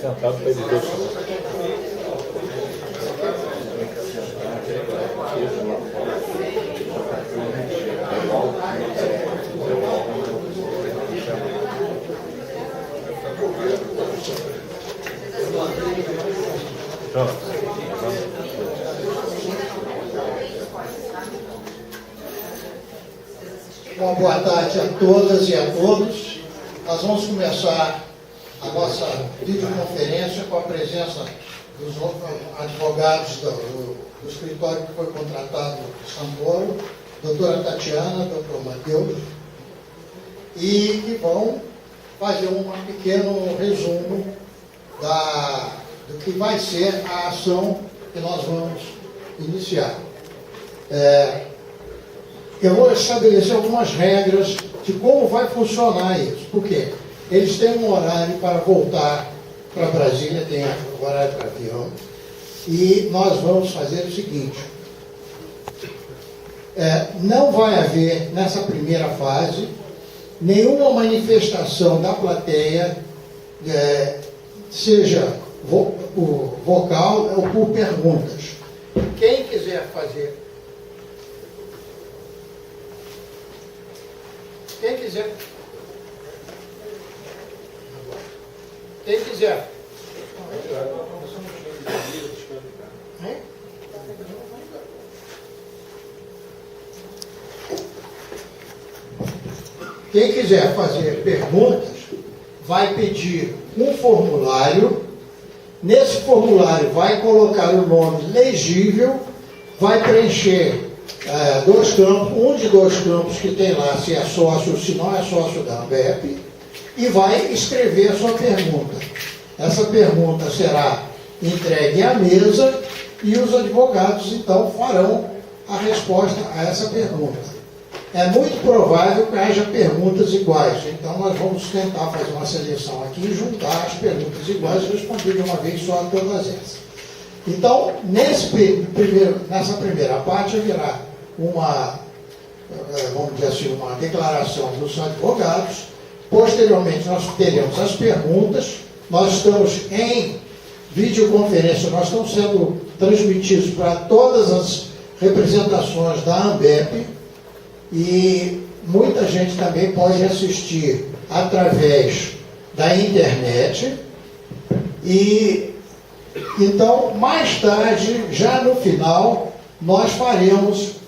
Sentado para ele dois. Bom, boa tarde a todas e a todos. Nós vamos começar a nossa videoconferência com a presença dos advogados do escritório que foi contratado de São Paulo, doutora Tatiana, doutor Matheus, e que vão fazer um pequeno resumo do que vai ser a ação que nós vamos iniciar. Eu vou estabelecer algumas regras de como vai funcionar isso. Por quê? Eles têm um horário para voltar para Brasília, tem um horário para avião, e nós vamos fazer o seguinte: não vai haver, nessa primeira fase, nenhuma manifestação da plateia, seja vocal ou por perguntas. Quem quiser fazer... Quem quiser. Quem quiser fazer perguntas, vai pedir um formulário. Nesse formulário vai colocar o nome legível, vai preencher dois campos, um de dois campos que tem lá, se é sócio ou se não é sócio da ANBEP, e vai escrever a sua pergunta. Essa pergunta será entregue à mesa e os advogados, então, farão a resposta a essa pergunta. É muito provável que haja perguntas iguais, então nós vamos tentar fazer uma seleção aqui e juntar as perguntas iguais e responder de uma vez só a todas essas. Então, nessa primeira parte, haverá vamos dizer assim, uma declaração dos advogados. Posteriormente, nós teremos as perguntas. Nós estamos em videoconferência, nós estamos sendo transmitidos para todas as representações da ANBEP, e muita gente também pode assistir através da internet. E então, mais tarde, já no final, nós daremos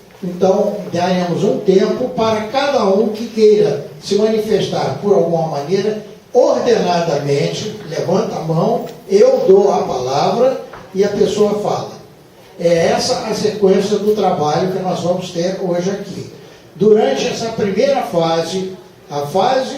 um tempo para cada um que queira se manifestar por alguma maneira, ordenadamente, levanta a mão, eu dou a palavra e a pessoa fala. É essa a sequência do trabalho que nós vamos ter hoje aqui. Durante essa primeira fase, a fase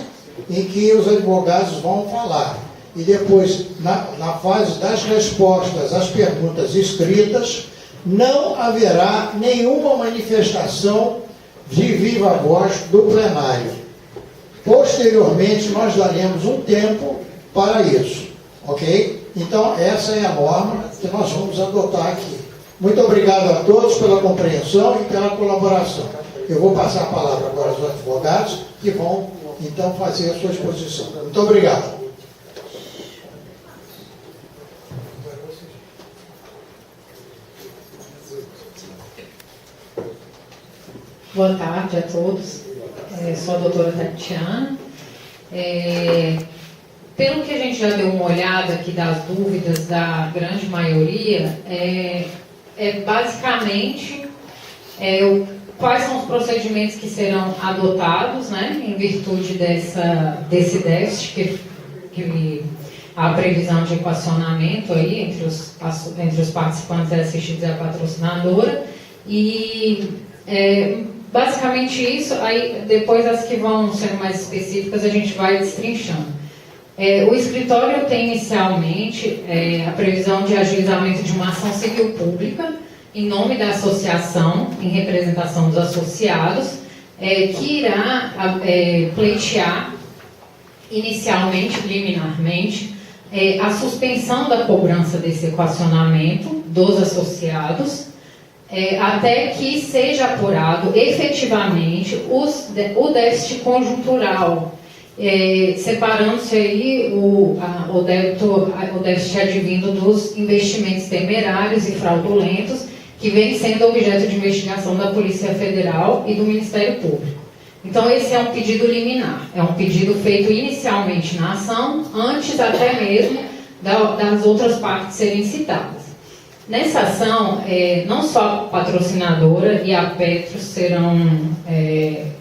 em que os advogados vão falar, e depois, na fase das respostas às perguntas escritas, não haverá nenhuma manifestação de viva voz do plenário. Posteriormente, nós daremos um tempo para isso, ok? Então, essa é a norma que nós vamos adotar aqui. Muito obrigado a todos pela compreensão e pela colaboração. Eu vou passar a palavra agora aos advogados, que vão, então, fazer a sua exposição. Muito obrigado. Boa tarde a todos. Sou a doutora Tatiana. Pelo que a gente já deu uma olhada aqui das dúvidas da grande maioria, basicamente quais são os procedimentos que serão adotados, né, em virtude desse déficit que a previsão de equacionamento aí entre os participantes assistidos e a patrocinadora, e basicamente isso. Aí depois as que vão ser mais específicas a gente vai destrinchando. O escritório tem inicialmente a previsão de ajuizamento de uma ação civil pública em nome da associação, em representação dos associados, que irá pleitear inicialmente, liminarmente, a suspensão da cobrança desse equacionamento dos associados, até que seja apurado efetivamente o déficit conjuntural, separando-se aí o déficit advindo dos investimentos temerários e fraudulentos, que vem sendo objeto de investigação da Polícia Federal e do Ministério Público. Então, esse é um pedido liminar, é um pedido feito inicialmente na ação, antes até mesmo das outras partes serem citadas. Nessa ação, não só a patrocinadora e a Petros serão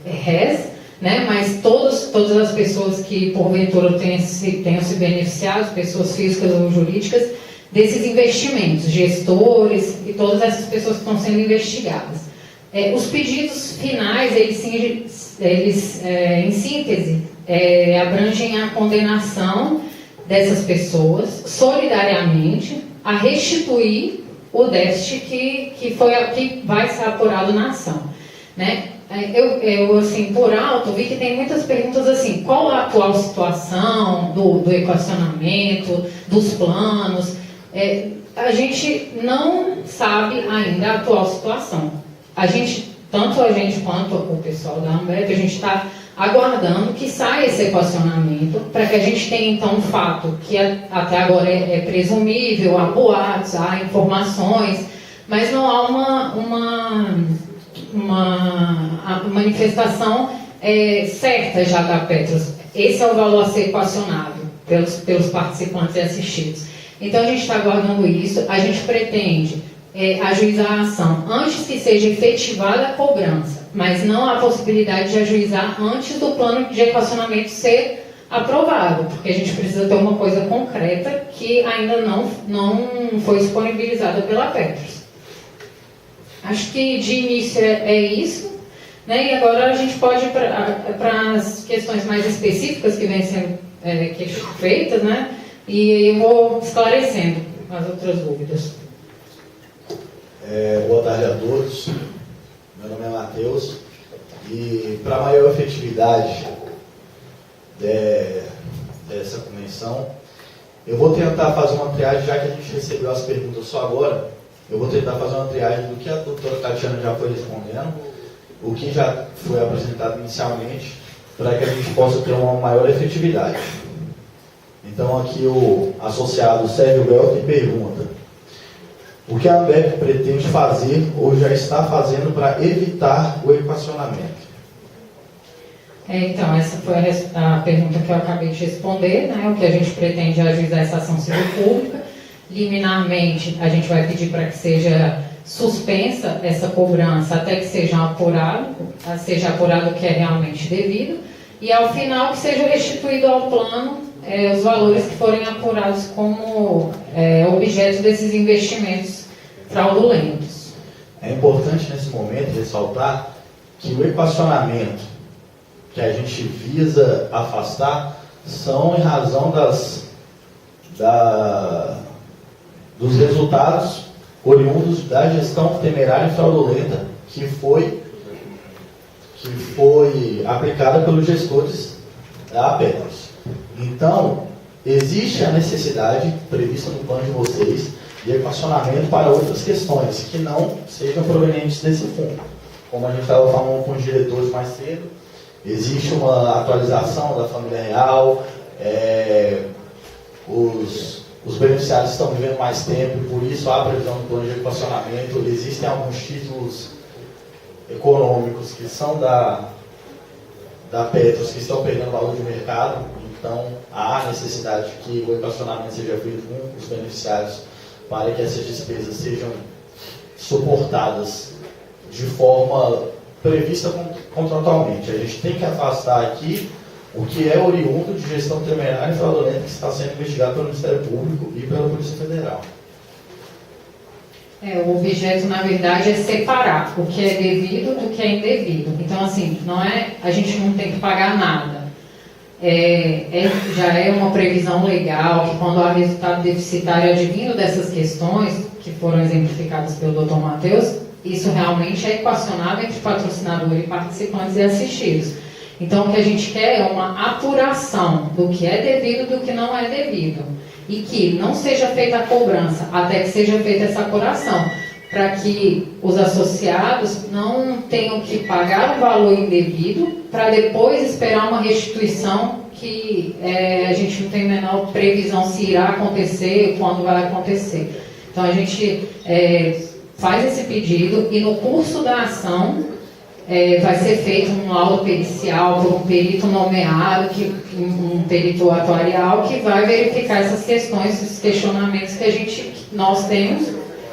réis, né, mas todas as pessoas que, porventura, tenham se beneficiado, pessoas físicas ou jurídicas, desses investimentos, gestores e todas essas pessoas que estão sendo investigadas. Os pedidos finais, eles em síntese, abrangem a condenação dessas pessoas, solidariamente, a restituir o déficit que vai ser apurado na ação, né? Eu, assim, por alto, vi que tem muitas perguntas assim: qual a atual situação do equacionamento, dos planos? A gente não sabe ainda a atual situação. Tanto a gente quanto o pessoal da Ambev, a gente está aguardando que saia esse equacionamento, para que a gente tenha, então, um fato que até agora é presumível, há boatos, há informações, mas não há uma manifestação certa já da Petros. Esse é o valor a ser equacionado pelos participantes e assistidos. Então, a gente está aguardando isso. A gente pretende ajuizar a ação antes que seja efetivada a cobrança, mas não há possibilidade de ajuizar antes do plano de equacionamento ser aprovado, porque a gente precisa ter uma coisa concreta que ainda não foi disponibilizada pela Petros. Acho que de início é isso, né? E agora a gente pode ir para as questões mais específicas que vêm sendo feitas, né? E aí eu vou esclarecendo as outras dúvidas. Boa tarde a todos. Meu nome é Matheus. E para maior efetividade dessa convenção, eu vou tentar fazer uma triagem, já que a gente recebeu as perguntas só agora. Eu vou tentar fazer uma triagem do que a doutora Tatiana já foi respondendo, o que já foi apresentado inicialmente, para que a gente possa ter uma maior efetividade. Então, aqui o associado Sérgio Belk pergunta: o que a Ambev pretende fazer ou já está fazendo para evitar o equacionamento? Então, essa foi a pergunta que eu acabei de responder, né? O que a gente pretende é ajuizar essa ação civil pública. Liminarmente, a gente vai pedir para que seja suspensa essa cobrança até que seja apurado o que é realmente devido, e ao final que seja restituído ao plano os valores que forem apurados como objeto desses investimentos fraudulentos. É importante nesse momento ressaltar que o equacionamento que a gente visa afastar são em razão dos resultados oriundos da gestão temerária e fraudulenta que foi aplicada pelos gestores da Petros. Então, existe a necessidade prevista no plano de vocês de equacionamento para outras questões que não sejam provenientes desse fundo. Como a gente estava falando com os diretores mais cedo, existe uma atualização da família real, os beneficiários estão vivendo mais tempo, por isso há previsão do plano de equacionamento. Existem alguns títulos econômicos que são da Petros que estão perdendo valor de mercado, então há necessidade que o equacionamento seja feito com os beneficiários para que essas despesas sejam suportadas de forma prevista contratualmente. A gente tem que afastar aqui o que é oriundo de gestão temerária e fraudulenta que está sendo investigado pelo Ministério Público e pela Polícia Federal. O objeto, na verdade, é separar o que é devido do que é indevido. Então, assim, a gente não tem que pagar nada. Já é uma previsão legal que, quando há resultado deficitário advindo dessas questões, que foram exemplificadas pelo Dr. Matheus, isso realmente é equacionado entre patrocinador e participantes e assistidos. Então, o que a gente quer é uma apuração do que é devido e do que não é devido. E que não seja feita a cobrança até que seja feita essa apuração. para que os associados não tenham que pagar o valor indevido para depois esperar uma restituição que a gente não tem a menor previsão se irá acontecer, quando vai acontecer. Então a gente faz esse pedido e no curso da ação vai ser feito um laudo pericial por um perito nomeado, um perito atuarial, que vai verificar essas questões, esses questionamentos que nós temos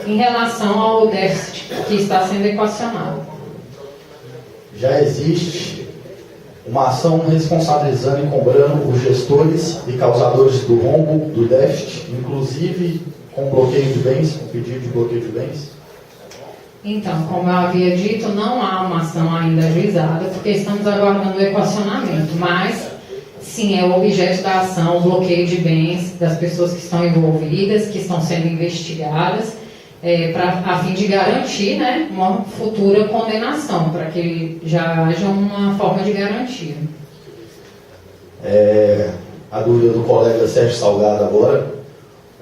em relação ao déficit que está sendo equacionado. Já existe uma ação responsabilizando e cobrando os gestores e causadores do rombo, do déficit, inclusive com bloqueio de bens, com pedido de bloqueio de bens? Então, como eu havia dito, não há uma ação ainda ajuizada, porque estamos aguardando o equacionamento, mas sim, é o objeto da ação, o bloqueio de bens das pessoas que estão envolvidas, que estão sendo investigadas, a fim de garantir, né, uma futura condenação, para que já haja uma forma de garantia. A dúvida do colega Sérgio Salgado agora.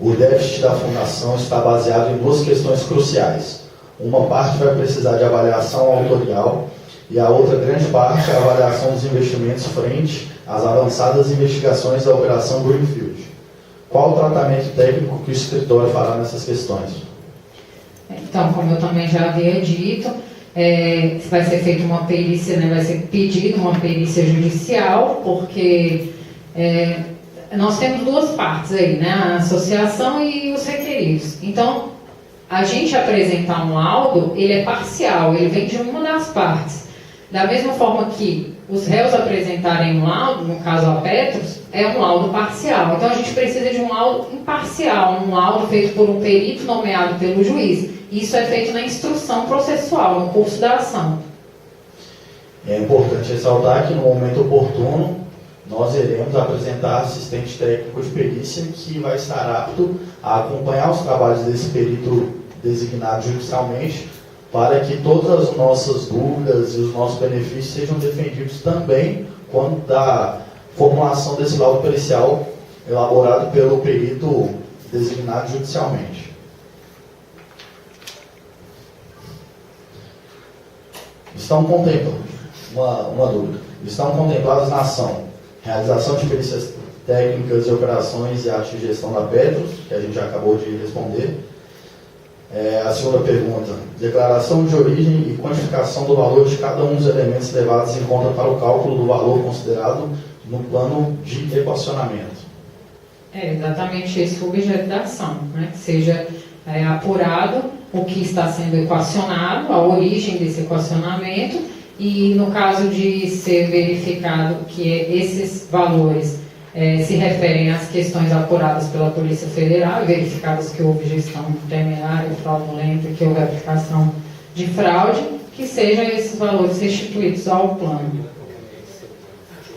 O déficit da fundação está baseado em duas questões cruciais. Uma parte vai precisar de avaliação autorial e a outra grande parte é a avaliação dos investimentos frente às avançadas investigações da Operação Greenfield. Qual o tratamento técnico que o escritório fará nessas questões? Então, como eu também já havia dito, vai ser feita uma perícia, né, vai ser pedida uma perícia judicial, porque nós temos duas partes aí, né, a associação e os requeridos. Então, a gente apresentar um laudo, ele é parcial, ele vem de uma das partes. Da mesma forma que os réus apresentarem um laudo, no caso a Petros, é um laudo parcial. Então a gente precisa de um laudo imparcial, um laudo feito por um perito nomeado pelo juiz. Isso é feito na instrução processual, no curso da ação. É importante ressaltar que no momento oportuno nós iremos apresentar assistente técnico de perícia que vai estar apto a acompanhar os trabalhos desse perito designado judicialmente, para que todas as nossas dúvidas e os nossos benefícios sejam defendidos também quando da formulação desse laudo pericial elaborado pelo perito designado judicialmente. Estão contemplados, uma dúvida, estão contempladas na ação realização de perícias técnicas e operações e arte de gestão da Petros, que a gente já acabou de responder. A segunda pergunta, declaração de origem e quantificação do valor de cada um dos elementos levados em conta para o cálculo do valor considerado no plano de equacionamento. É exatamente esse o objeto da ação, né? Que seja apurado o que está sendo equacionado, a origem desse equacionamento, e no caso de ser verificado que esses valores se referem às questões apuradas pela Polícia Federal, verificadas que houve gestão temerária, fraudulenta, que houve aplicação de fraude, que sejam esses valores restituídos ao plano.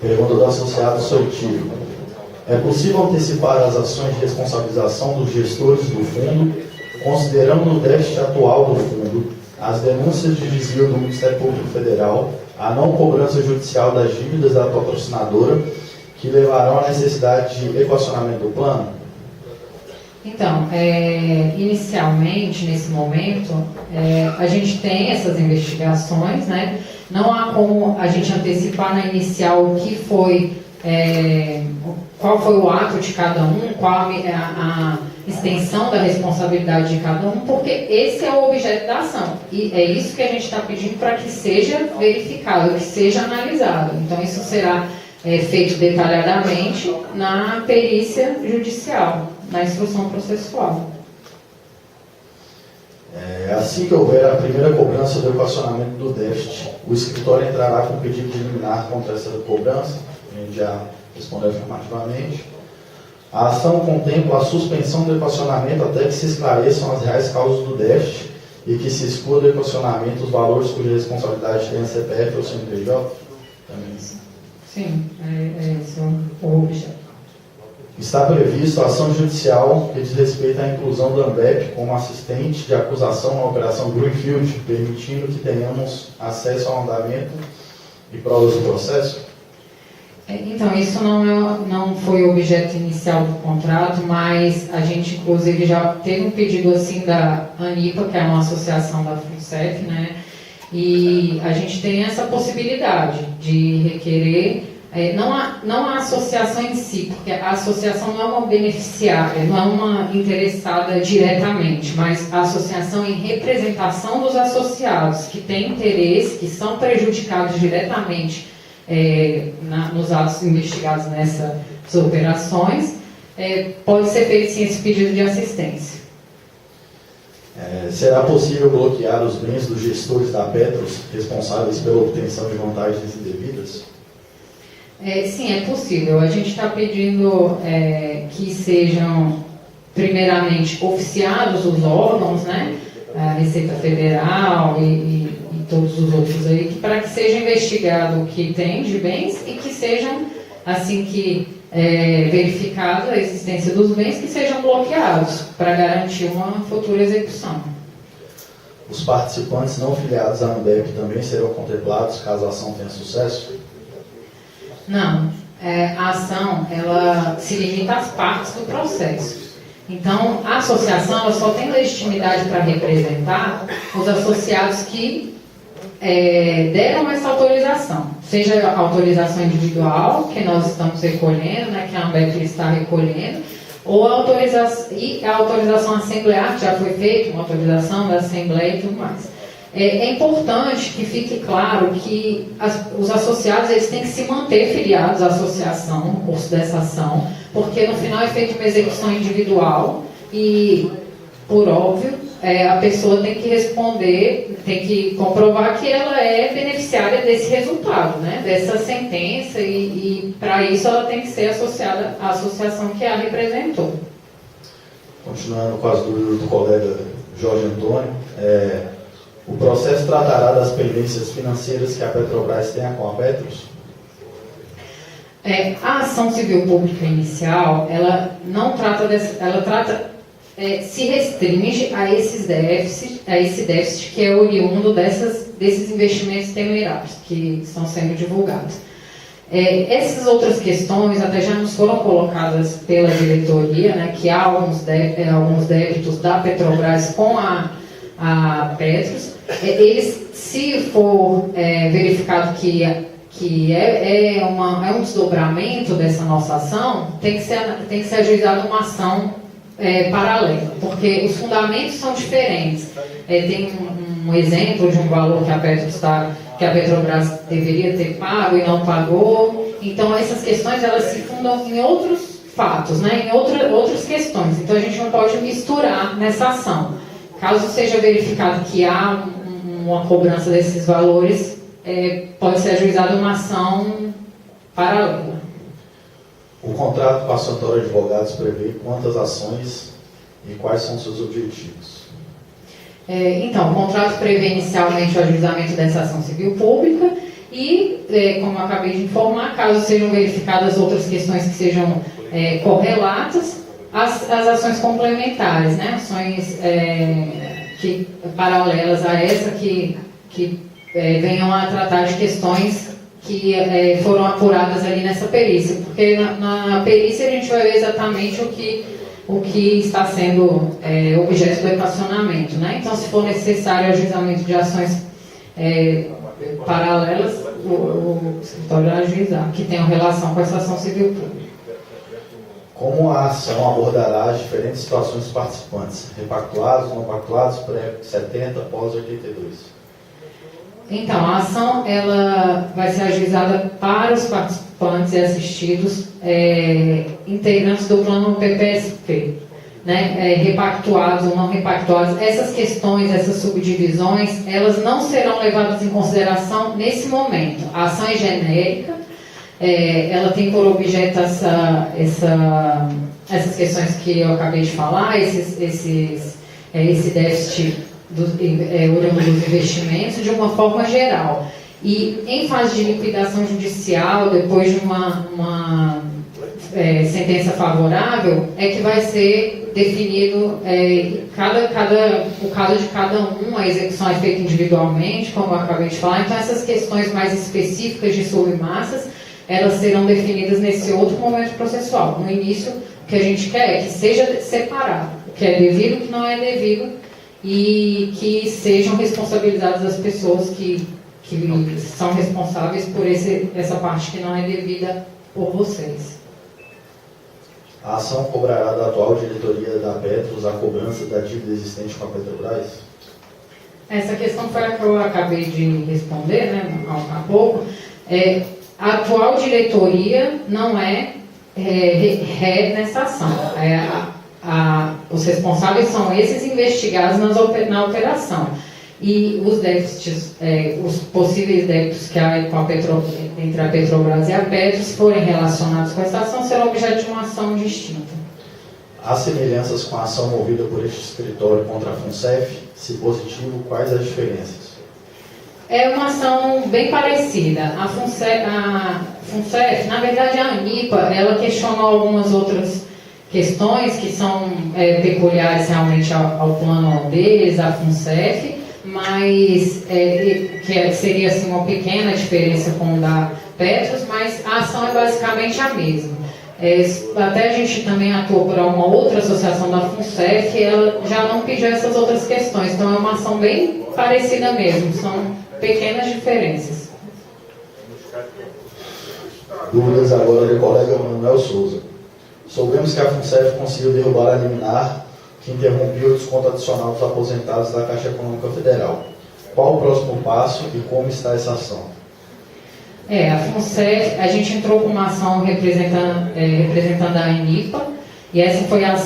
Pergunta do associado Soitiro. É possível antecipar as ações de responsabilização dos gestores do fundo, considerando no déficit atual do fundo, as denúncias de desvio do Ministério Público Federal, a não cobrança judicial das dívidas da patrocinadora, que levarão à necessidade de equacionamento do plano? Então, inicialmente, nesse momento, a gente tem essas investigações, né? Não há como a gente antecipar na inicial o que foi, qual foi o ato de cada um, qual a extensão da responsabilidade de cada um, porque esse é o objeto da ação. E é isso que a gente está pedindo para que seja verificado, que seja analisado. Então, isso será feito detalhadamente na perícia judicial, na instrução processual. Assim que houver a primeira cobrança do equacionamento do déficit, o escritório entrará com pedido de liminar contra essa cobrança, a gente já respondeu afirmativamente. A ação contempla a suspensão do equacionamento até que se esclareçam as reais causas do déficit e que se exclua do equacionamento os valores cuja responsabilidade tem a CPF ou CNPJ? Também. Sim, esse é o objeto. Está previsto a ação judicial que diz respeito à inclusão do ANBEP como assistente de acusação na Operação Greenfield, permitindo que tenhamos acesso ao andamento e provas do processo? Então, isso não foi o objeto inicial do contrato, mas a gente, inclusive, já teve um pedido assim da ANIPA, que é uma associação da FUNCEF, né? E a gente tem essa possibilidade de requerer, não a associação em si, porque a associação não é uma beneficiária, não é uma interessada diretamente, mas a associação em representação dos associados que têm interesse, que são prejudicados diretamente nos atos investigados nessas operações, pode ser feito sim esse pedido de assistência. Será possível bloquear os bens dos gestores da Petros responsáveis pela obtenção de vantagens indevidas? Sim, é possível. A gente está pedindo que sejam, primeiramente, oficiados os órgãos, né? A Receita Federal e todos os outros aí, para que seja investigado o que tem de bens e que sejam, assim que verificada a existência dos bens, que sejam bloqueados para garantir uma futura execução. Os participantes não filiados à ANDEP também serão contemplados caso a ação tenha sucesso? Não. A ação, ela se limita às partes do processo. Então, a associação ela só tem legitimidade para representar os associados que deram essa autorização, seja a autorização individual, que nós estamos recolhendo, né, que a ANBEP está recolhendo, ou a autorização assemblear, que já foi feita, uma autorização da Assembleia e tudo mais. É importante que fique claro que os associados eles têm que se manter filiados à associação no curso dessa ação, porque no final é feita uma execução individual e, por óbvio, a pessoa tem que responder, tem que comprovar que ela é beneficiária desse resultado, né, dessa sentença, e para isso ela tem que ser associada à associação que a representou. Continuando com as dúvidas do colega Jorge Antônio, o processo tratará das pendências financeiras que a Petrobras tenha com a Petros? A ação civil pública inicial, ela não trata se restringe a esse déficit que é oriundo desses investimentos temerários que estão sendo divulgados. Essas outras questões até já nos foram colocadas pela diretoria, né, que há alguns débitos da Petrobras com a Petros. Eles, se for verificado que é um desdobramento dessa nossa ação, tem que ser ajuizada uma ação paralela, porque os fundamentos são diferentes. Tem um exemplo de um valor que a Petrobras deveria ter pago e não pagou. Então essas questões elas se fundam em outros fatos, né, em outras questões. Então a gente não pode misturar nessa ação. Caso seja verificado que há uma cobrança desses valores, pode ser ajuizada uma ação paralela. O contrato com a Santoro Advogados prevê quantas ações e quais são seus objetivos? Então, o contrato prevê inicialmente o ajuizamento dessa ação civil pública e, como eu acabei de informar, caso sejam verificadas outras questões que sejam correlatas, as ações complementares, né? Ações paralelas a essa que venham a tratar de questões que foram apuradas ali nessa perícia, porque na perícia a gente vai ver exatamente o que está sendo objeto do equacionamento, né? Então, se for necessário o ajuizamento de ações paralelas, o escritório vai ajuizar, que tenham relação com essa ação civil pública. Como a ação abordará as diferentes situações dos participantes, repactuados, não pactuados, pré-70, pós-82? Então, a ação ela vai ser ajuizada para os participantes e assistidos integrantes do plano PPSP, né? Repactuados ou não repactuados. Essas questões, essas subdivisões, elas não serão levadas em consideração nesse momento. A ação é genérica, ela tem por objeto essas questões que eu acabei de falar, esse déficit oriundo dos investimentos de uma forma geral. E em fase de liquidação judicial, depois de uma sentença favorável, é que vai ser definido o caso de cada um, a execução é feita individualmente, como eu acabei de falar. Então essas questões mais específicas de submassas elas serão definidas nesse outro momento processual. No início, o que a gente quer é que seja separado, o que é devido e o que não é devido, e que sejam responsabilizadas as pessoas que são responsáveis por essa parte que não é devida por vocês. A ação cobrará da atual diretoria da Petros a cobrança da dívida existente com a Petrobras? Essa questão foi a que eu acabei de responder, né, há pouco. A atual diretoria não é ré nessa ação. Os responsáveis são esses investigados na operação. E os déficits, os possíveis débitos que há entre a Petrobras e a Petros forem relacionados com essa ação, serão objeto de uma ação distinta. Há semelhanças com a ação movida por este escritório contra a FUNCEF? Se positivo, quais as diferenças? É uma ação bem parecida. A FUNCEF, na verdade a ANIPA, ela questionou algumas outras questões que são peculiares realmente ao plano holandês, à FUNCEF, mas que seria assim, uma pequena diferença com o da Petros, mas a ação é basicamente a mesma. Até a gente também atuou por uma outra associação da FUNCEF, e ela já não pediu essas outras questões, então é uma ação bem parecida mesmo, são pequenas diferenças. Dúvidas agora do colega Manuel Souza. Soubemos que a FUNCEF conseguiu derrubar a liminar que interrompeu o desconto adicional dos aposentados da Caixa Econômica Federal. Qual o próximo passo e como está essa ação? A FUNCEF, a gente entrou com uma ação representando a ANIPA, e essa foi a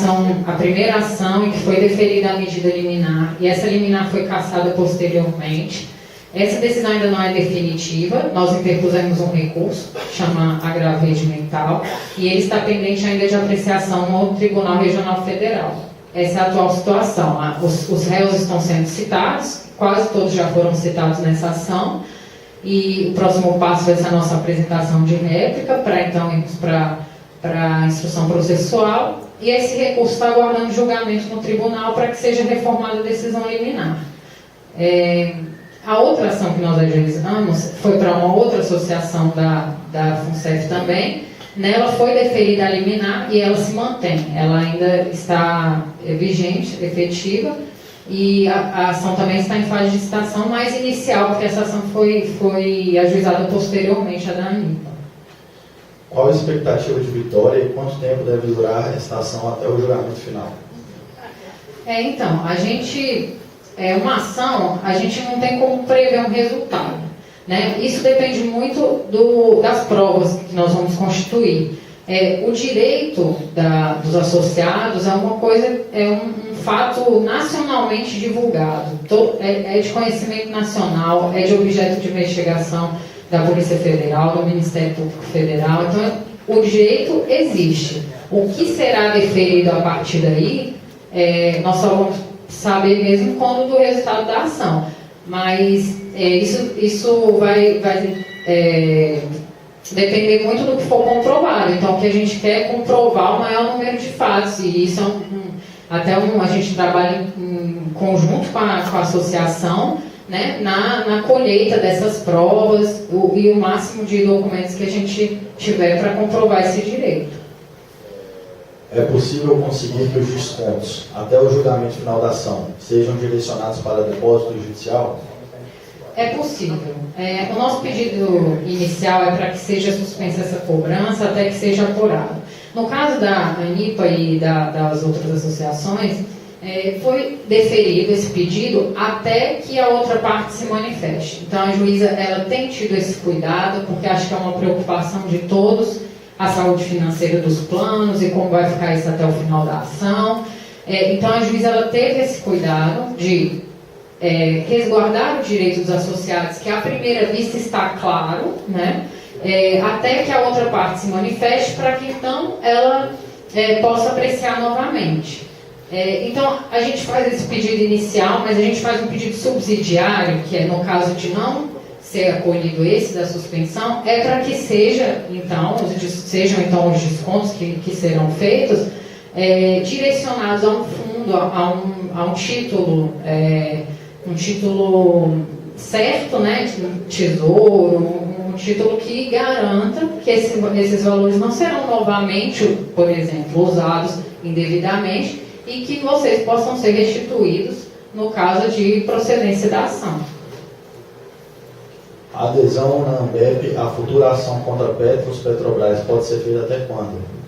primeira ação em que foi deferida a medida liminar, e essa liminar foi cassada posteriormente. Essa decisão ainda não é definitiva, nós interpusemos um recurso, chama agravo regimental, e ele está pendente ainda de apreciação no Tribunal Regional Federal. Essa é a atual situação. Os réus estão sendo citados, quase todos já foram citados nessa ação, e o próximo passo vai ser a nossa apresentação de réplica, para então irmos para a instrução processual, e esse recurso está aguardando julgamento no tribunal para que seja reformada a decisão liminar. A outra ação que nós ajuizamos foi para uma outra associação da FUNCEF também. Nela foi deferida a liminar e ela se mantém. Ela ainda está vigente, efetiva, e a ação também está em fase de citação mais inicial, porque essa ação foi ajuizada posteriormente à da ANIPA. Qual a expectativa de vitória e quanto tempo deve durar esta ação até o julgamento final? Então, uma ação, a gente não tem como prever um resultado, né? Isso depende muito das provas que nós vamos constituir. O direito dos associados é uma coisa, um fato nacionalmente divulgado, é de conhecimento nacional, é de objeto de investigação da Polícia Federal, do Ministério Público Federal. Então, o direito existe. O que será deferido a partir daí, nós só vamos saber mesmo quando do resultado da ação. Mas isso vai depender muito do que for comprovado. Então, o que a gente quer é comprovar o maior número de fatos. E isso a gente trabalha em conjunto com a associação, né, na colheita dessas provas e o máximo de documentos que a gente tiver para comprovar esse direito. É possível conseguir que os descontos, até o julgamento final da ação, sejam direcionados para depósito judicial? É possível. O nosso pedido inicial é para que seja suspensa essa cobrança até que seja apurado. No caso da ANIPA e das outras associações, foi deferido esse pedido até que a outra parte se manifeste. Então, a juíza ela tem tido esse cuidado, porque acho que é uma preocupação de todos, a saúde financeira dos planos e como vai ficar isso até o final da ação. Então, a juíza ela teve esse cuidado de resguardar o direito dos associados, que à primeira vista está claro, né? Até que a outra parte se manifeste, para que então ela possa apreciar novamente. Então, a gente faz esse pedido inicial, mas a gente faz um pedido subsidiário, que é no caso de não ser acolhido esse da suspensão, para que sejam então os descontos que serão feitos direcionados a um fundo, a um título, um título certo, né, de tesouro, um título que garanta que esses valores não serão novamente, por exemplo, usados indevidamente e que vocês possam ser restituídos no caso de procedência da ação. A adesão na ANBEP à futura ação contra Petros, Petrobras, pode ser feita até quando?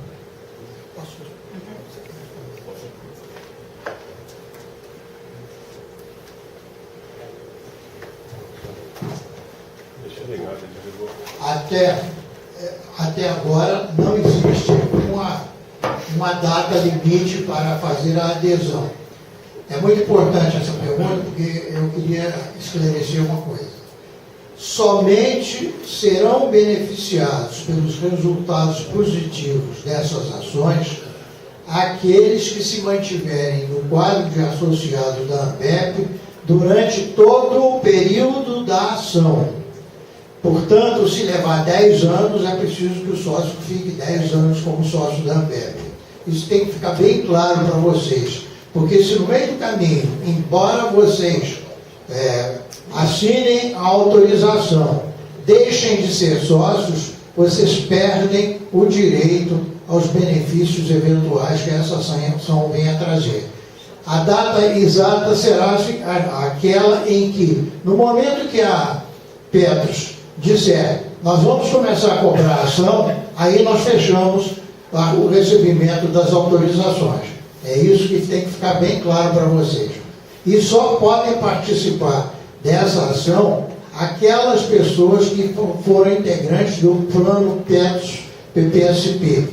Até agora não existe uma data limite para fazer a adesão. É muito importante essa pergunta, porque eu queria esclarecer uma coisa. Somente serão beneficiados pelos resultados positivos dessas ações aqueles que se mantiverem no quadro de associado da ANBEP durante todo o período da ação. Portanto, se levar 10 anos, é preciso que o sócio fique 10 anos como sócio da ANBEP. Isso tem que ficar bem claro para vocês, porque se no meio do caminho, embora vocês assinem a autorização, deixem de ser sócios, vocês perdem o direito aos benefícios eventuais que essa ação venha a trazer. A data exata será aquela em que, no momento que a Petros disser, nós vamos começar a cobrar a ação, aí nós fechamos o recebimento das autorizações. É isso que tem que ficar bem claro para vocês. E só podem participar dessa ação aquelas pessoas que foram integrantes do plano Petros PPSP.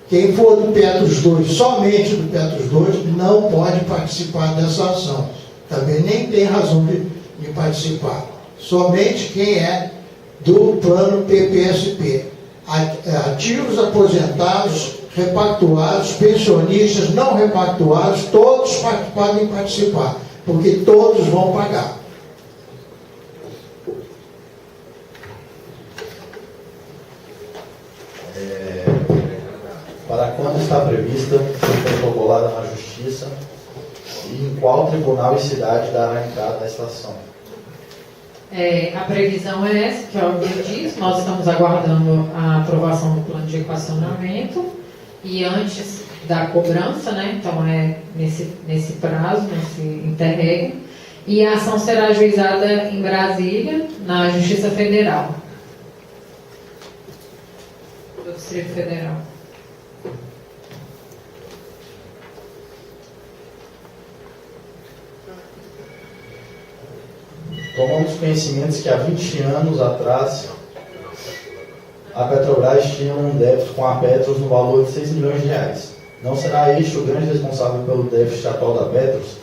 Quem for do Petros 2, somente do Petros 2, não pode participar dessa ação. Também nem tem razão de participar. Somente quem é do plano PPSP. Ativos, aposentados, repactuados, pensionistas, não repactuados, todos podem participar, porque todos vão pagar. Para quando está prevista ser protocolada na Justiça e em qual tribunal e cidade dará entrada a estação? A previsão é essa, que é o que diz, nós estamos aguardando a aprovação do plano de equacionamento e antes da cobrança, né? Então é nesse prazo, nesse interregno, e a ação será ajuizada em Brasília, na Justiça Federal, do Distrito Federal. Tomamos conhecimentos que há 20 anos atrás a Petrobras tinha um débito com a Petros no valor de 6 milhões de reais. Não será este o grande responsável pelo déficit atual da Petros?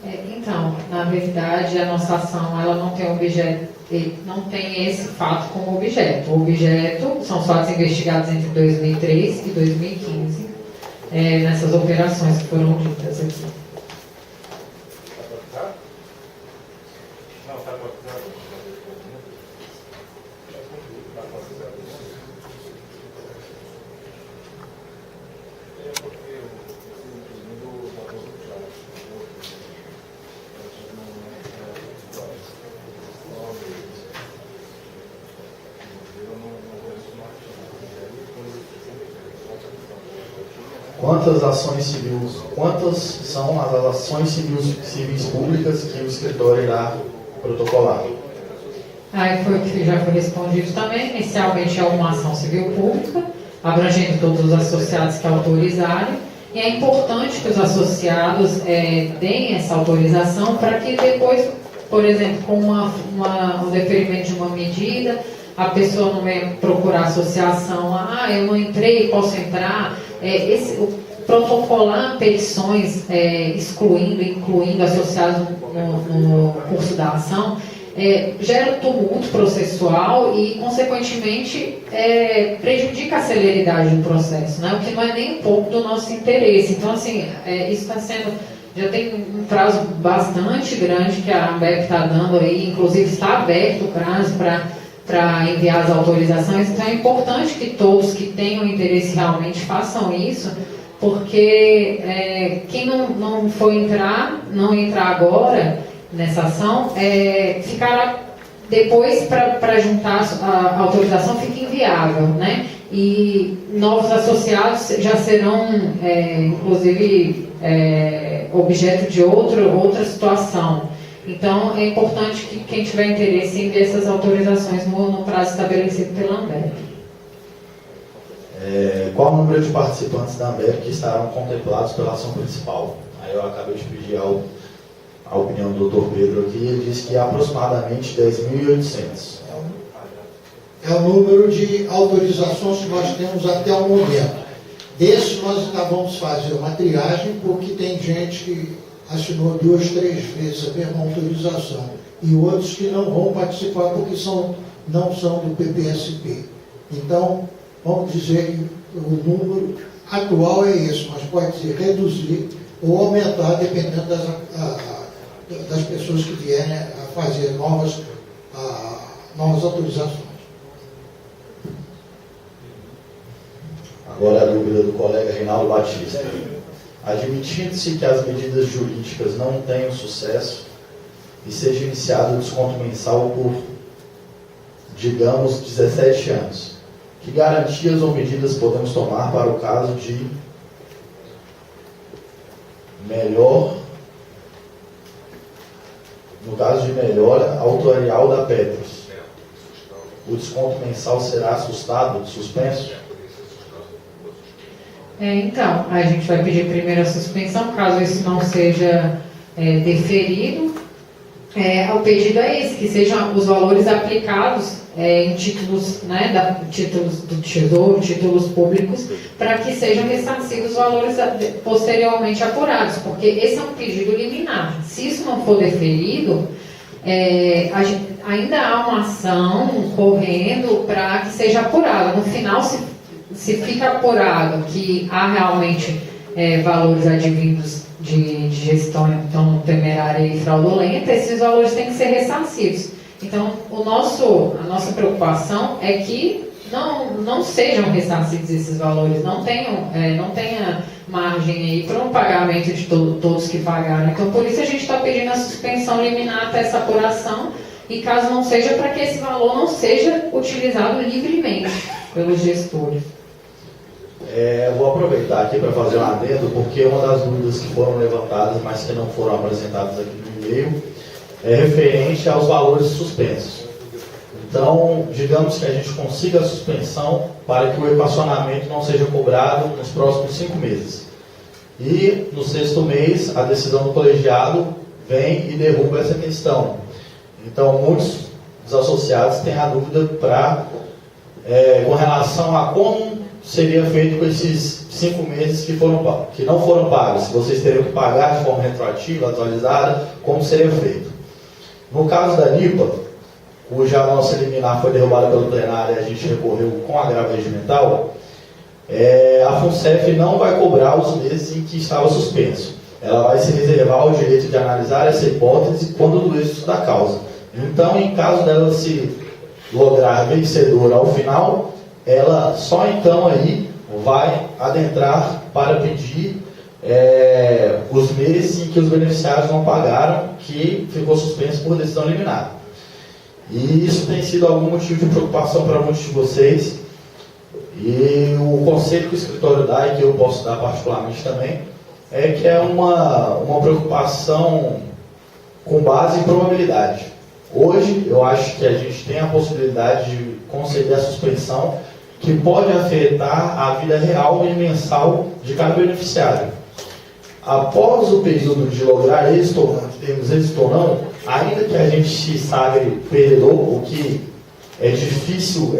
Então, na verdade, a nossa ação ela não tem objeto, não tem esse fato como objeto. O objeto são os fatos investigados entre 2003 e 2015, nessas operações que foram ditas aqui. Quantas são as ações civis públicas que o escritório irá protocolar? Foi o que já foi respondido também. Inicialmente é uma ação civil pública, abrangendo todos os associados que autorizarem, e é importante que os associados deem essa autorização para que depois, por exemplo, com o deferimento de uma medida, a pessoa não venha procurar associação, eu não entrei, posso entrar. Protocolar petições incluindo associados no curso da ação gera tumulto processual e, consequentemente, prejudica a celeridade do processo, né? O que não é nem um pouco do nosso interesse. Então, assim, isso está sendo... Já tem um prazo bastante grande que a ANBEP está dando aí, inclusive está aberto o prazo para enviar as autorizações. Então, é importante que todos que tenham interesse realmente façam isso, porque quem não for não entrar agora nessa ação, ficará depois, para juntar a autorização, fica inviável, né? E novos associados já serão, inclusive, objeto de outra situação. Então, é importante que quem tiver interesse em ver essas autorizações no prazo estabelecido pela Ambev. Qual o número de participantes da Ambev que estarão contemplados pela ação principal? Aí eu acabei de pedir a opinião do Dr. Pedro aqui, ele disse que é aproximadamente 10.800. É o número de autorizações que nós temos até o momento. Desse, nós ainda vamos fazer uma triagem, porque tem gente que assinou 2, 3 vezes a mesma autorização, e outros que não vão participar porque não são do PPSP. Então, vamos dizer que o número atual é esse, mas pode ser reduzir ou aumentar, dependendo das pessoas que vierem a fazer novas autorizações. Agora a dúvida do colega Reinaldo Batista. Admitindo-se que as medidas jurídicas não tenham sucesso e seja iniciado o desconto mensal por, digamos, 17 anos, que garantias ou medidas podemos tomar para o caso de melhora autorial da Petros? O desconto mensal será suspenso? Então, a gente vai pedir primeiro a suspensão, caso isso não seja deferido. O pedido é esse, que sejam os valores aplicados em títulos, títulos do Tesouro, títulos públicos, para que sejam ressarcidos os valores posteriormente apurados, porque esse é um pedido liminar. Se isso não for deferido, ainda há uma ação correndo para que seja apurada. No final, se fica apurado que há realmente valores advindos de gestão então, temerária e fraudulenta, esses valores têm que ser ressarcidos. Então, a nossa preocupação é que não sejam ressarcidos esses valores, não tenha margem aí para um pagamento de todos que pagaram. Então, por isso a gente está pedindo a suspensão liminar até essa apuração, e caso não seja, para que esse valor não seja utilizado livremente pelos gestores. Vou aproveitar aqui para fazer um adendo, porque uma das dúvidas que foram levantadas, mas que não foram apresentadas aqui no e-mail, é referente aos valores suspensos. Então, digamos que a gente consiga a suspensão para que o equacionamento não seja cobrado nos próximos 5 meses. E, no 6º mês, a decisão do colegiado vem e derruba essa questão. Então, muitos dos associados têm a dúvida com relação a como seria feito com esses 5 meses que não foram pagos. Se vocês teriam que pagar de forma retroativa, atualizada, como seria feito? No caso da NIPA, cuja nossa liminar foi derrubada pelo plenário e a gente recorreu com agravo regimental, a FUNCEF não vai cobrar os meses em que estava suspenso. Ela vai se reservar o direito de analisar essa hipótese quando do êxito da causa. Então, em caso dela se lograr vencedora ao final, ela só então aí vai adentrar para pedir os meses em que os beneficiários não pagaram, que ficou suspenso por decisão liminar. E isso tem sido algum motivo de preocupação para muitos de vocês. E o conselho que o escritório dá, e que eu posso dar particularmente também, é que é uma preocupação com base em probabilidade. Hoje, eu acho que a gente tem a possibilidade de conceder a suspensão, que pode afetar a vida real e mensal de cada beneficiário. Após o período de lograr êxito, termos êxito ou não, ainda que a gente se sagre perdedor, o que é difícil,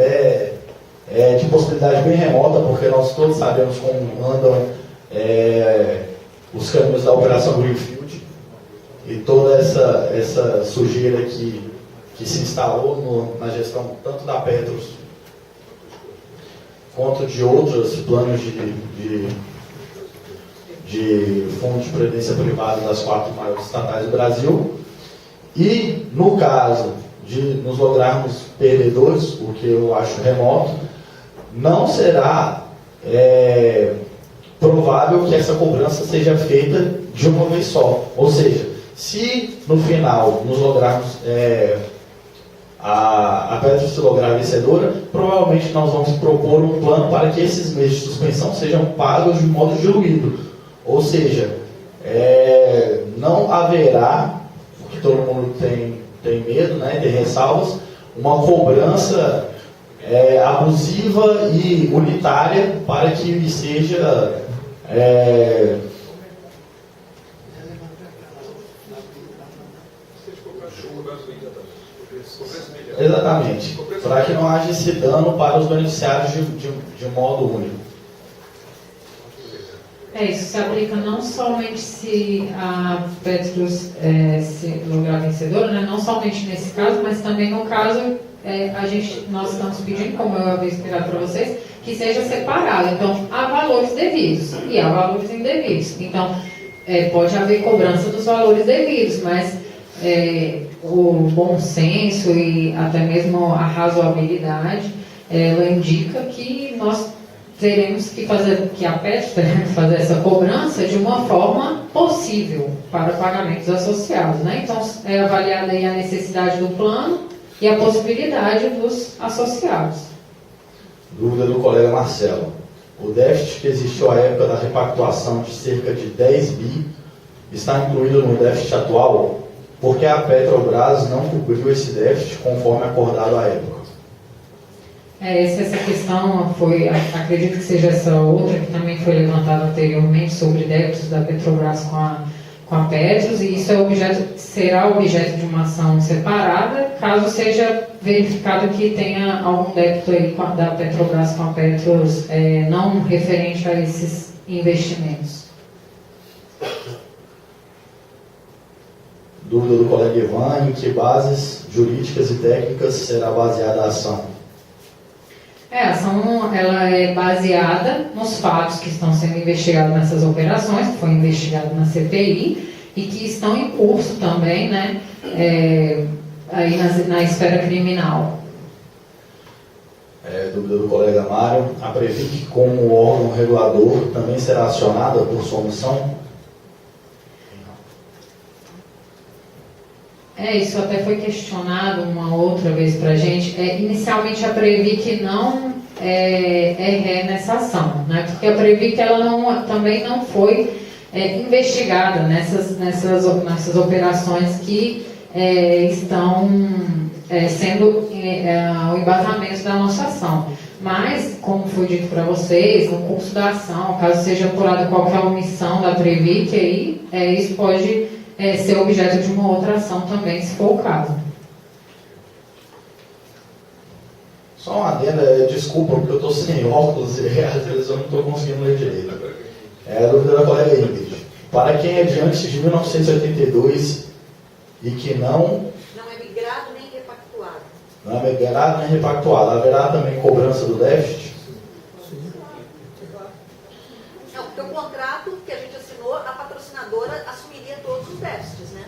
de possibilidade bem remota, porque nós todos sabemos como andam os caminhos da Operação Greenfield e toda essa sujeira que se instalou na gestão tanto da Petros quanto de outros planos de fundo de previdência privada das 4 maiores estatais do Brasil. E, no caso de nos lograrmos perdedores, o que eu acho remoto, não será provável que essa cobrança seja feita de uma vez só. Ou seja, se no final nos lograrmos a Petros se lograr vencedora, provavelmente nós vamos propor um plano para que esses meses de suspensão sejam pagos de modo diluído. Ou seja, não haverá, porque todo mundo tem medo, né, tem ressalvas, uma cobrança abusiva e unitária para que seja exatamente, para que não haja esse dano para os beneficiários de modo único. Isso se aplica não somente se a Petros se lograr vencedora, né? Não somente nesse caso, mas também no caso, nós estamos pedindo, como eu havia explicado para vocês, que seja separado. Então, há valores devidos e há valores indevidos. Então, pode haver cobrança dos valores devidos, mas o bom senso e até mesmo a razoabilidade, ela indica que nós teremos que fazer, que a Petros terá que fazer essa cobrança de uma forma possível para pagamentos associados, né? Então, é avaliada aí a necessidade do plano e a possibilidade dos associados. Dúvida do colega Marcelo. O déficit que existiu à época da repactuação de cerca de 10 bi está incluído no déficit atual? Porque a Petrobras não cobriu esse déficit conforme acordado à época? Essa questão foi, acredito que seja essa outra que também foi levantada anteriormente sobre débitos da Petrobras com a Petros, e isso será objeto de uma ação separada, caso seja verificado que tenha algum débito aí da Petrobras com a Petros não referente a esses investimentos. Dúvida do colega Ivan: em que bases jurídicas e técnicas será baseada a ação? A ação ela é baseada nos fatos que estão sendo investigados nessas operações, que foi investigado na CPI e que estão em curso também, né, aí na esfera criminal. Dúvida do colega Mário: a Previc, como órgão regulador, também será acionada por sua omissão? Isso até foi questionado uma outra vez para a gente. Inicialmente a Previc não é ré nessa ação, né? Porque a Previc também não foi investigada nessas operações que estão sendo o embasamento da nossa ação. Mas, como foi dito para vocês, no curso da ação, caso seja apurada qualquer omissão da Previc, aí, isso pode ser objeto de uma outra ação também, se for o caso. Só uma adenda, desculpa, porque eu estou sem óculos e às vezes eu não estou conseguindo ler direito. A dúvida da colega Ingrid: para quem é de antes de 1982 e que não é migrado nem repactuado, haverá também cobrança do déficit? Não, porque o contrato que a gente assinou, a patrocinadora assumiria todos os déficits, né?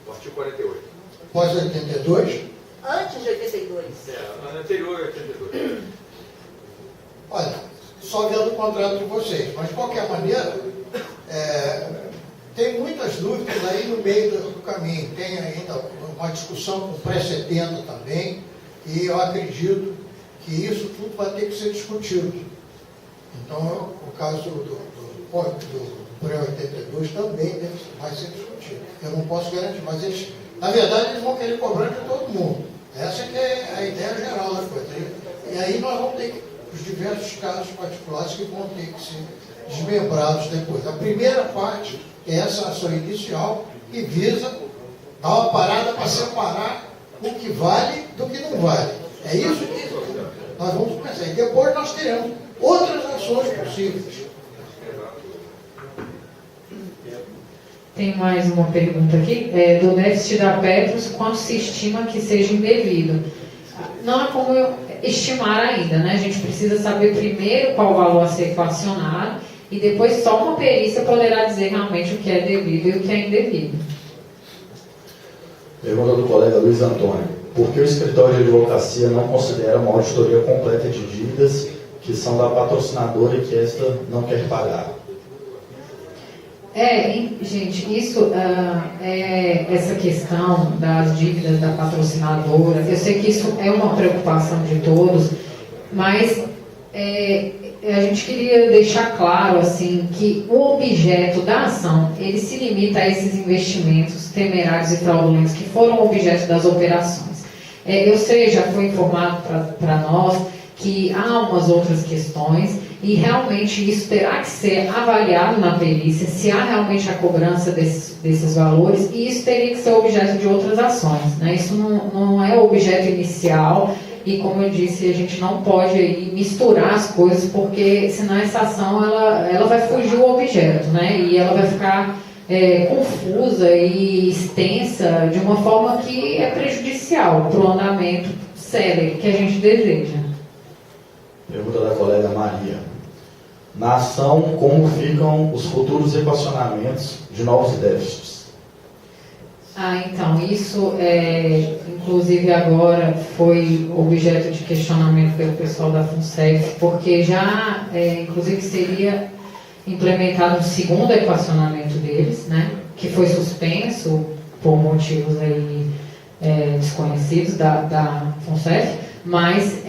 O artigo 48. Pós 82? Antes de 82. Anterior a 82. Olha, só vendo o contrato de vocês, mas de qualquer maneira, tem muitas dúvidas aí no meio do caminho. Tem ainda uma discussão com o pré-70 também, e eu acredito que isso tudo vai ter que ser discutido. Então, o caso do pré-82 também vai ser discutido. Eu não posso garantir, mas eles, na verdade, eles vão querer cobrar de todo mundo. Essa que é a ideia geral da coisa. E aí nós vamos ter os diversos casos particulares que vão ter que ser desmembrados depois. A primeira parte é essa ação inicial que visa dar uma parada para separar o que vale do que não vale. É isso que nós vamos começar. E depois nós teremos outras ações possíveis. Tem mais uma pergunta aqui. Do déficit da Petros, quanto se estima que seja indevido? Não é como estimar ainda, né? A gente precisa saber primeiro qual o valor a ser equacionado e depois só uma perícia poderá dizer realmente o que é devido e o que é indevido. Pergunta do colega Luiz Antônio: por que o escritório de advocacia não considera uma auditoria completa de dívidas que são da patrocinadora e que esta não quer pagar? Gente, isso é essa questão das dívidas da patrocinadora. Eu sei que isso é uma preocupação de todos, mas a gente queria deixar claro assim que o objeto da ação ele se limita a esses investimentos temerários e fraudulentos que foram objeto das operações. Eu sei, já foi informado para nós que há umas outras questões e realmente isso terá que ser avaliado na perícia, se há realmente a cobrança desses valores, e isso teria que ser objeto de outras ações, né? Isso não é o objeto inicial, e como eu disse, a gente não pode aí misturar as coisas, porque senão essa ação ela vai fugir do objeto, né? E ela vai ficar confusa e extensa de uma forma que é prejudicial para o andamento célere que a gente deseja. Pergunta da colega Maria. Na ação, como ficam os futuros equacionamentos de novos déficits? Então, isso, inclusive agora, foi objeto de questionamento pelo pessoal da FUNSEF, porque já, inclusive, seria implementado um segundo equacionamento deles, né, que foi suspenso por motivos aí, desconhecidos da FUNSEF, mas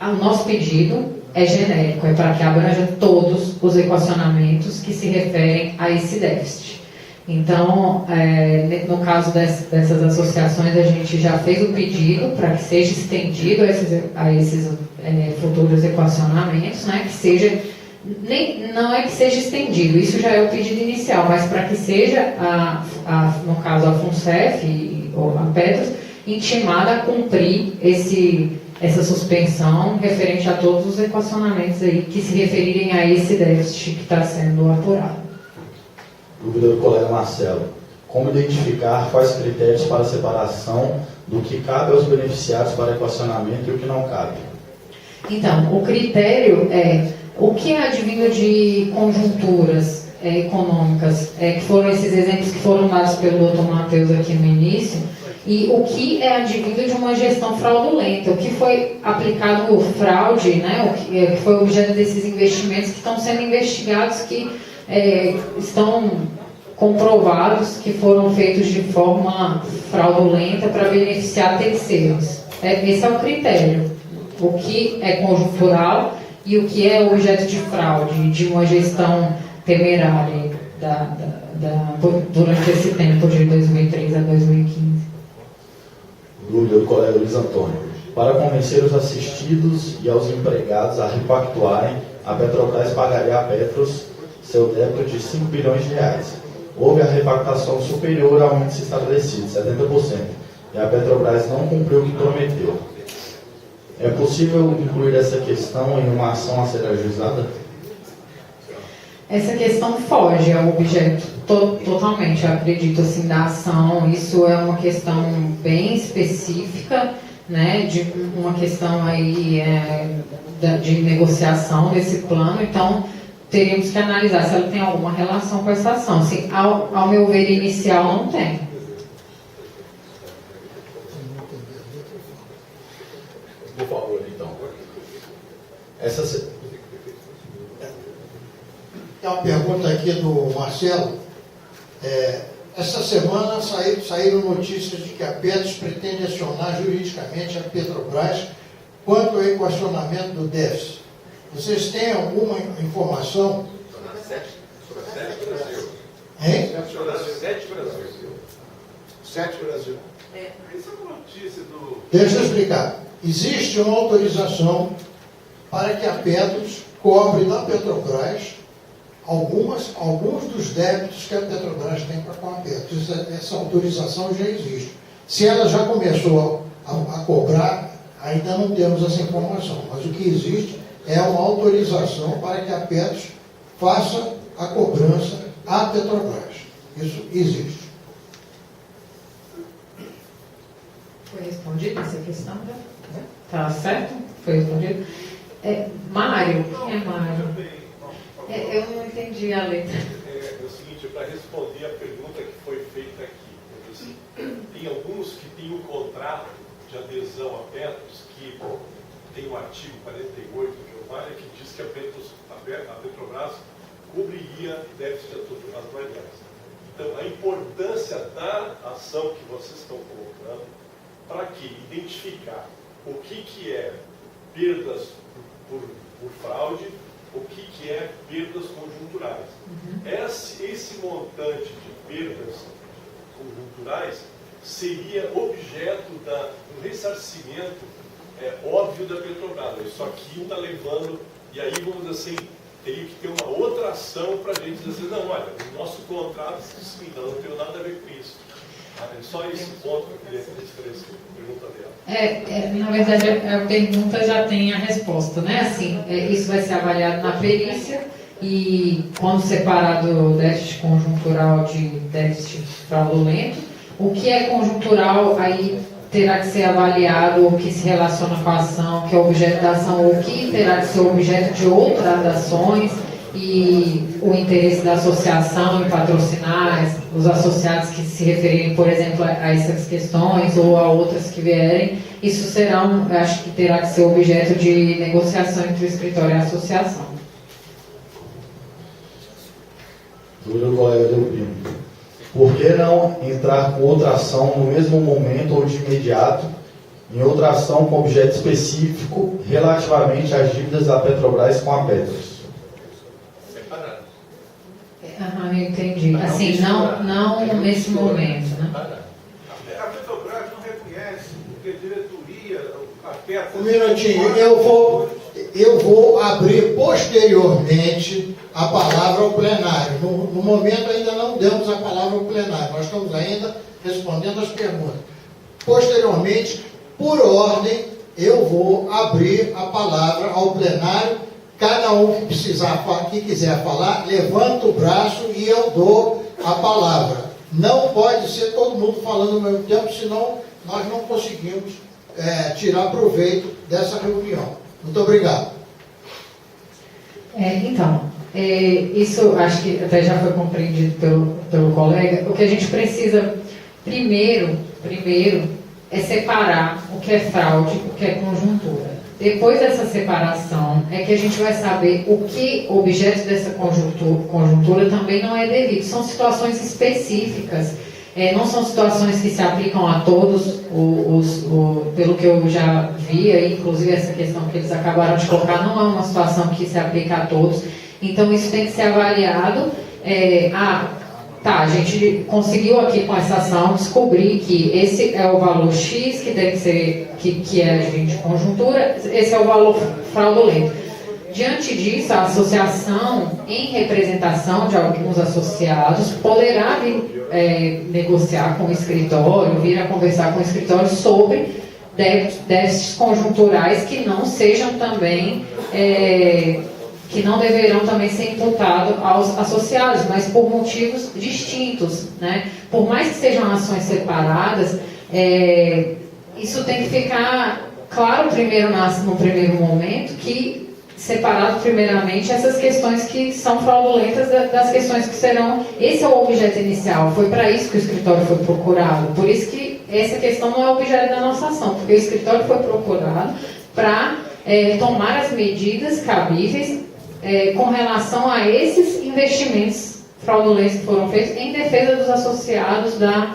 o nosso pedido é genérico, é para que abranja todos os equacionamentos que se referem a esse déficit. Então, no caso dessas associações, a gente já fez o pedido para que seja estendido a esses futuros equacionamentos, né, que seja, não é que seja estendido, isso já é o pedido inicial, mas para que seja, no caso, a FUNSEF ou a Petros, intimada a cumprir essa suspensão referente a todos os equacionamentos aí que se referirem a esse déficit que está sendo apurado. Dúvida do colega Marcelo. Como identificar quais critérios para a separação do que cabe aos beneficiários para equacionamento e o que não cabe? Então, o critério é o que é advindo de conjunturas econômicas, que foram esses exemplos que foram dados pelo Dr. Matheus aqui no início, e o que é advindo de uma gestão fraudulenta, o que foi aplicado fraude, né, o que foi objeto desses investimentos que estão sendo investigados, que estão comprovados que foram feitos de forma fraudulenta para beneficiar terceiros. Esse é o critério. O que é conjuntural e o que é objeto de fraude, de uma gestão temerária durante esse tempo de 2003 a 2015. Dúvida do colega Luiz Antônio. Para convencer os assistidos e aos empregados a repactuarem, a Petrobras pagaria a Petros seu débito de 5 bilhões de reais. Houve a repactação superior ao índice estabelecido, 70%, e a Petrobras não cumpriu o que prometeu. É possível incluir essa questão em uma ação a ser ajuizada? Essa questão foge ao objeto totalmente, eu acredito, assim, da ação. Isso é uma questão bem específica, né, de uma questão aí de negociação desse plano, então teríamos que analisar se ela tem alguma relação com essa ação. Assim, ao meu ver inicial, não tem. Por favor, então. Tem uma pergunta aqui do Marcelo. Essa semana saíram notícias de que a Petros pretende acionar juridicamente a Petrobras quanto ao equacionamento do déficit. Vocês têm alguma informação? Sobre a 7 Brasil. Hein? Sobre a 7 Brasil. 7 Brasil. Isso é uma notícia do... Deixa eu explicar. Existe uma autorização para que a Petros cobre da Petrobras alguns dos débitos que a Petrobras tem para com a Petros. Essa autorização já existe. Se ela já começou a cobrar, ainda não temos essa informação. Mas o que existe é uma autorização para que a Petros faça a cobrança à Petrobras. Isso existe. Foi respondida essa questão, né? Tá certo? Foi respondido. Mário, quem é Mário? Eu não entendi a letra. É o seguinte, para responder a pergunta que foi feita aqui, assim, tem alguns que têm um contrato de adesão a Petros, que tem o artigo 48 que eu vale, que diz que a Petrobras cobriria déficit atuariais. Então, a importância da ação que vocês estão colocando, para quê? Identificar o que é perdas por fraude, o que é perdas conjunturais. Esse montante de perdas conjunturais seria objeto do ressarcimento óbvio da Petrobras. Isso aqui está levando, e aí vamos dizer assim, teria que ter uma outra ação para a gente dizer assim, não, olha, o nosso contrato não tem nada a ver com isso. É só esse ponto que eu queria esclarecer, a pergunta dela. Na verdade, a pergunta já tem a resposta, né? Assim, isso vai ser avaliado na perícia e quando separado o déficit conjuntural de déficit fraudulento, o que é conjuntural aí terá que ser avaliado, o que se relaciona com a ação, que é objeto da ação, o que terá que ser objeto de outras ações e o interesse da associação em patrocinar os associados que se referirem, por exemplo, a essas questões ou a outras que vierem, isso será, acho que terá que ser objeto de negociação entre o escritório e a associação. Dúvida, colega Delpino. Por que não entrar com outra ação no mesmo momento ou de imediato, em outra ação com objeto específico relativamente às dívidas da Petrobras com a Petros? Separado. Eu entendi. Assim, não nesse momento, né? A Petrobras não reconhece, porque a diretoria, a Petros... Um minutinho, eu vou abrir posteriormente a palavra ao plenário. No momento ainda não demos a palavra ao plenário, nós estamos ainda respondendo as perguntas. Posteriormente, por ordem, eu vou abrir a palavra ao plenário. Cada um que quiser falar, levanta o braço e eu dou a palavra. Não pode ser todo mundo falando ao mesmo tempo, senão nós não conseguimos tirar proveito dessa reunião. Muito obrigado. Isso acho que até já foi compreendido pelo colega. O que a gente precisa primeiro é separar o que é fraude, o que é conjuntura. Depois dessa separação é que a gente vai saber o que objeto dessa conjuntura também não é devido. São situações específicas, não são situações que se aplicam a todos, pelo que eu já vi, inclusive essa questão que eles acabaram de colocar, não é uma situação que se aplica a todos. Então isso tem que ser avaliado. A gente conseguiu aqui com essa ação descobrir que esse é o valor X que deve ser, que é agente de conjuntura, esse é o valor fraudulento. Diante disso, a associação, em representação de alguns associados, poderá vir negociar com o escritório, vir a conversar com o escritório sobre déficits conjunturais que não sejam também, que não deverão também ser imputados aos associados, mas por motivos distintos, né? Por mais que sejam ações separadas, isso tem que ficar claro primeiro no primeiro momento, que separado primeiramente essas questões que são fraudulentas das questões que serão... Esse é o objeto inicial, foi para isso que o escritório foi procurado, por isso que essa questão não é objeto da nossa ação, porque o escritório foi procurado para tomar as medidas cabíveis com relação a esses investimentos fraudulentos que foram feitos em defesa dos associados da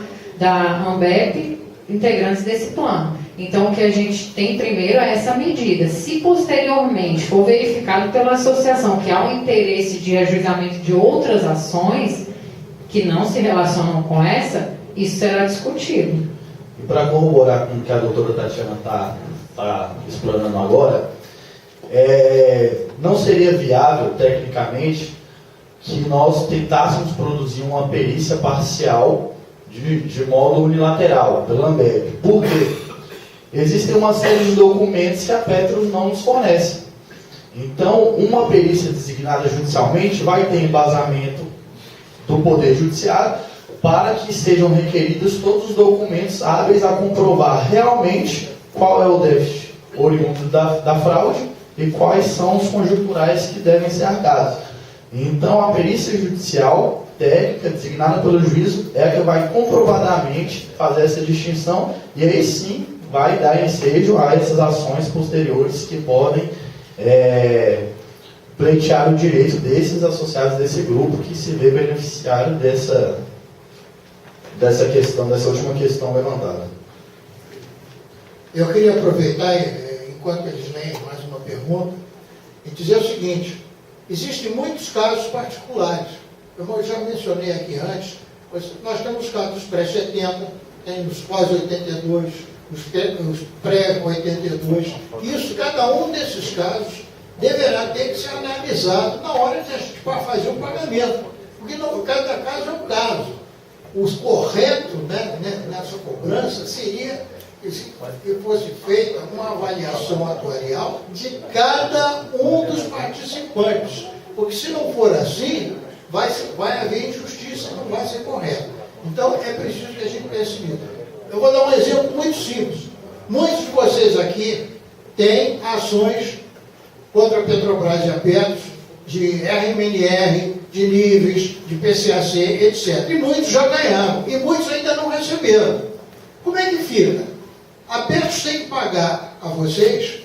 ANBEP, integrantes desse plano. Então, o que a gente tem primeiro é essa medida. Se posteriormente for verificado pela associação que há um interesse de ajuizamento de outras ações que não se relacionam com essa, isso será discutido. E para corroborar com o que a doutora Tatiana está explanando agora, não seria viável, tecnicamente, que nós tentássemos produzir uma perícia parcial de modo unilateral, pela ANBEP. Por quê? Existem uma série de documentos que a Petros não nos fornece. Então, uma perícia designada judicialmente vai ter embasamento do Poder Judiciário para que sejam requeridos todos os documentos hábeis a comprovar realmente qual é o déficit oriundo da fraude e quais são os conjunturais que devem ser arcados. Então, a perícia judicial técnica designada pelo juízo é a que vai comprovadamente fazer essa distinção e aí sim vai dar ensejo a essas ações posteriores que podem pleitear o direito desses associados desse grupo que se vê beneficiário dessa última questão levantada. Eu queria aproveitar, enquanto eles leem mais uma pergunta, e dizer o seguinte: existem muitos casos particulares. Eu já mencionei aqui antes, nós temos casos dos pré-70, tem os pós-82, os pré-82. Isso, cada um desses casos deverá ter que ser analisado na hora de a gente fazer o pagamento. Porque não, cada caso é um caso. O correto, né, nessa cobrança seria que fosse feita uma avaliação atuarial de cada um dos participantes. Porque se não for assim, vai haver injustiça, não vai ser correto. Então é preciso que a gente pense nisso. Eu vou dar um exemplo muito simples. Muitos de vocês aqui têm ações contra a Petrobras e a Petros, de RMNR, de níveis, de PCAC, etc. E muitos já ganharam, e muitos ainda não receberam. Como é que fica? A Petros tem que pagar a vocês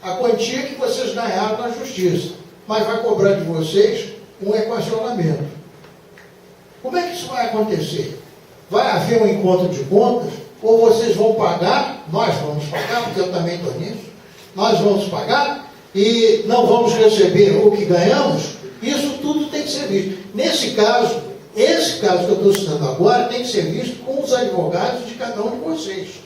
a quantia que vocês ganharam na justiça, mas vai cobrar de vocês um equacionamento. Como é que isso vai acontecer? Vai haver um encontro de contas, ou vocês vão pagar, nós vamos pagar, porque eu também estou nisso, nós vamos pagar e não vamos receber o que ganhamos? Isso tudo tem que ser visto. Nesse caso, esse caso que eu estou citando agora tem que ser visto com os advogados de cada um de vocês.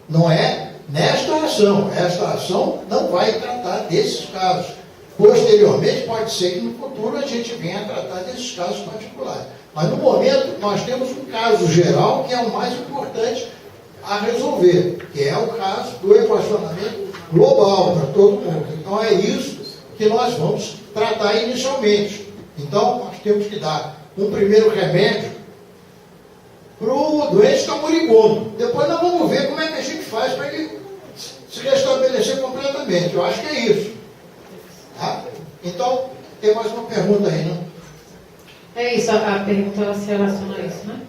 Não é nesta ação. Esta ação não vai tratar desses casos. Posteriormente, pode ser que no futuro a gente venha a tratar desses casos particulares. Mas no momento, nós temos um caso geral que é o mais importante a resolver, que é o caso do equacionamento global para todo mundo. Então é isso que nós vamos tratar inicialmente. Então nós temos que dar um primeiro remédio para o doente que está moribundo. Depois nós vamos ver como é que a gente faz para ele se restabelecer completamente. Eu acho que é isso. Tá? Então, tem mais uma pergunta aí, não? É isso, a pergunta ela se relaciona a isso, né?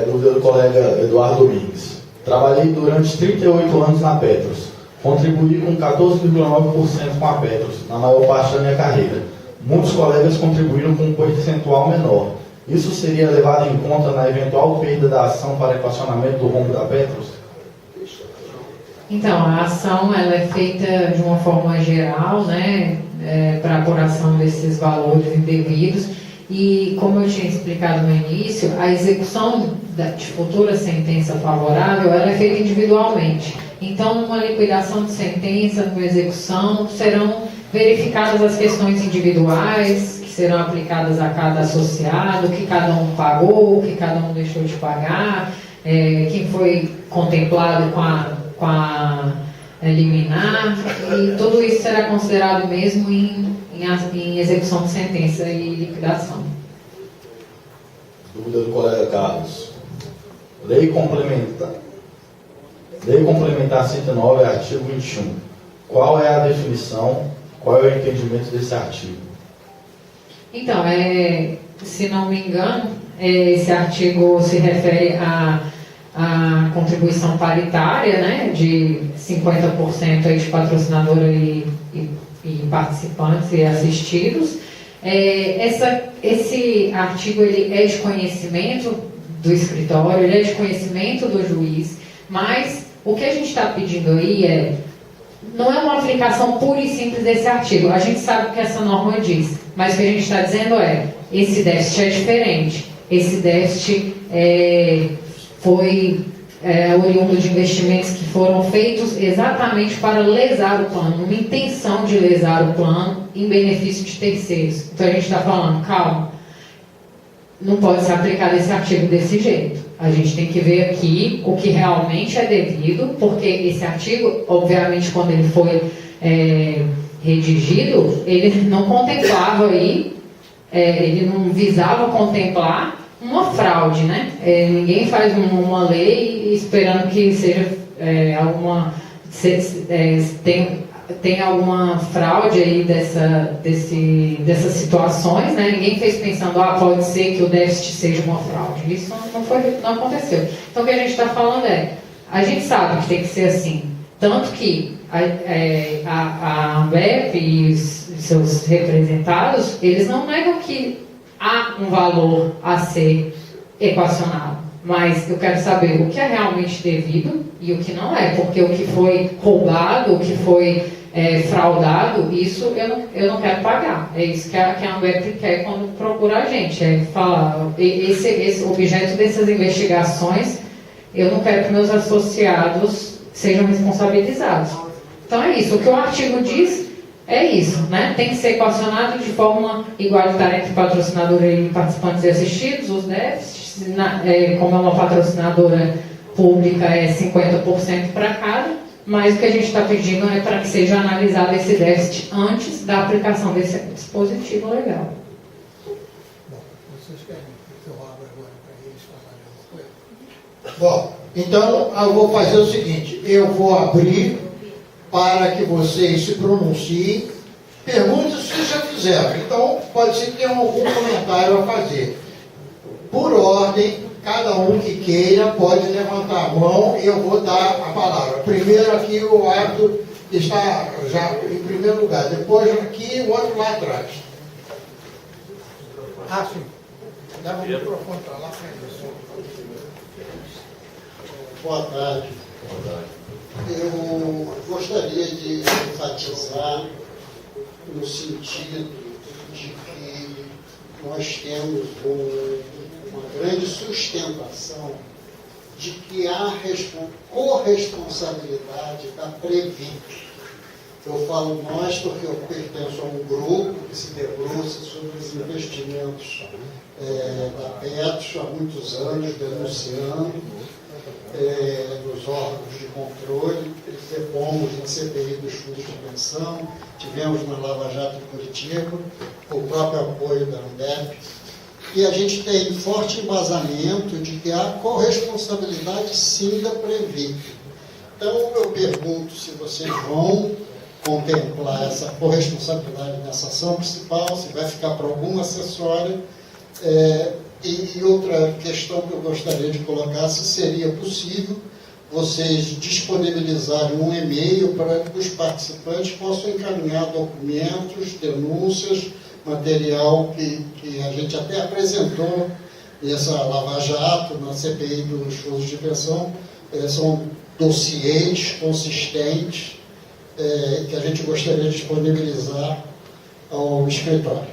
Dúvida do colega Eduardo Domingues. Trabalhei durante 38 anos na Petros. Contribuí com 14,9% com a Petros, na maior parte da minha carreira. Muitos colegas contribuíram com um percentual menor. Isso seria levado em conta na eventual perda da ação para equacionamento do rombo da Petros? Então, a ação ela é feita de uma forma geral, né, para apuração desses valores indevidos. E, como eu tinha explicado no início, a execução de futura sentença favorável ela é feita individualmente. Então, numa liquidação de sentença, numa execução, serão verificadas as questões individuais, que serão aplicadas a cada associado, o que cada um pagou, o que cada um deixou de pagar, quem foi contemplado com a liminar, e tudo isso será considerado mesmo em execução de sentença e liquidação. Dúvida do colega Carlos. Lei complementar 109, artigo 21. Qual é a definição, qual é o entendimento desse artigo? Então, se não me engano, esse artigo se refere à contribuição paritária, né, de 50% aí de patrocinadora e participantes e assistidos. Esse artigo ele é de conhecimento do escritório, ele é de conhecimento do juiz, mas o que a gente está pedindo aí não é uma aplicação pura e simples desse artigo. A gente sabe o que essa norma diz, mas o que a gente está dizendo esse déficit é diferente. Esse déficit foi oriundo de investimentos que foram feitos exatamente para lesar o plano, uma intenção de lesar o plano em benefício de terceiros. Então a gente está falando, calma, não pode ser aplicado esse artigo desse jeito. A gente tem que ver aqui o que realmente é devido, porque esse artigo, obviamente, quando ele foi redigido, ele não contemplava aí, ele não visava contemplar uma fraude, né? Ninguém faz uma lei esperando que seja tem alguma fraude aí dessas situações, né? Ninguém fez pensando, pode ser que o déficit seja uma fraude. Isso não aconteceu. Então o que a gente está falando a gente sabe que tem que ser assim. Tanto que a Ambev e seus representados, eles não negam que há um valor a ser equacionado. Mas eu quero saber o que é realmente devido e o que não é, porque o que foi roubado, o que foi fraudado, isso eu não quero pagar. É isso que a Ambev quer quando procura a gente, é falar, esse objeto dessas investigações, eu não quero que meus associados sejam responsabilizados. Então é isso, o que o artigo diz é isso, né? Tem que ser equacionado de forma igualitária entre patrocinador e participantes e assistidos, os déficits, como é uma patrocinadora pública, é 50% para cada, mas o que a gente está pedindo é para que seja analisado esse déficit antes da aplicação desse dispositivo legal. Bom, vocês querem que eu abra agora para eles falarem alguma coisa? Bom, então eu vou fazer o seguinte, eu vou abrir para que vocês se pronunciem, perguntas que já fizeram. Então, pode ser que tenham algum comentário a fazer. Por ordem, cada um que queira pode levantar a mão e eu vou dar a palavra. Primeiro aqui o árbitro está já em primeiro lugar, depois aqui o outro lá atrás. Ah, sim. Leva o microfone para lá para ele. Boa tarde. Eu gostaria de enfatizar no sentido de que nós temos uma grande sustentação de que há corresponsabilidade da Previc. Eu falo nós porque eu pertenço a um grupo que se debruça sobre os investimentos da Petros há muitos anos, denunciando nos órgãos de controle, depomos na CPI dos fundos de pensão, tivemos na Lava Jato em Curitiba, o próprio apoio da Ambev, e a gente tem forte embasamento de que há corresponsabilidade sim da Previc. Então eu pergunto se vocês vão contemplar essa corresponsabilidade nessa ação principal, se vai ficar para alguma acessória. E outra questão que eu gostaria de colocar, se seria possível vocês disponibilizarem um e-mail para que os participantes possam encaminhar documentos, denúncias, material que a gente até apresentou nessa Lava Jato, na CPI dos fundos de pensão, são dossiês consistentes que a gente gostaria de disponibilizar ao escritório.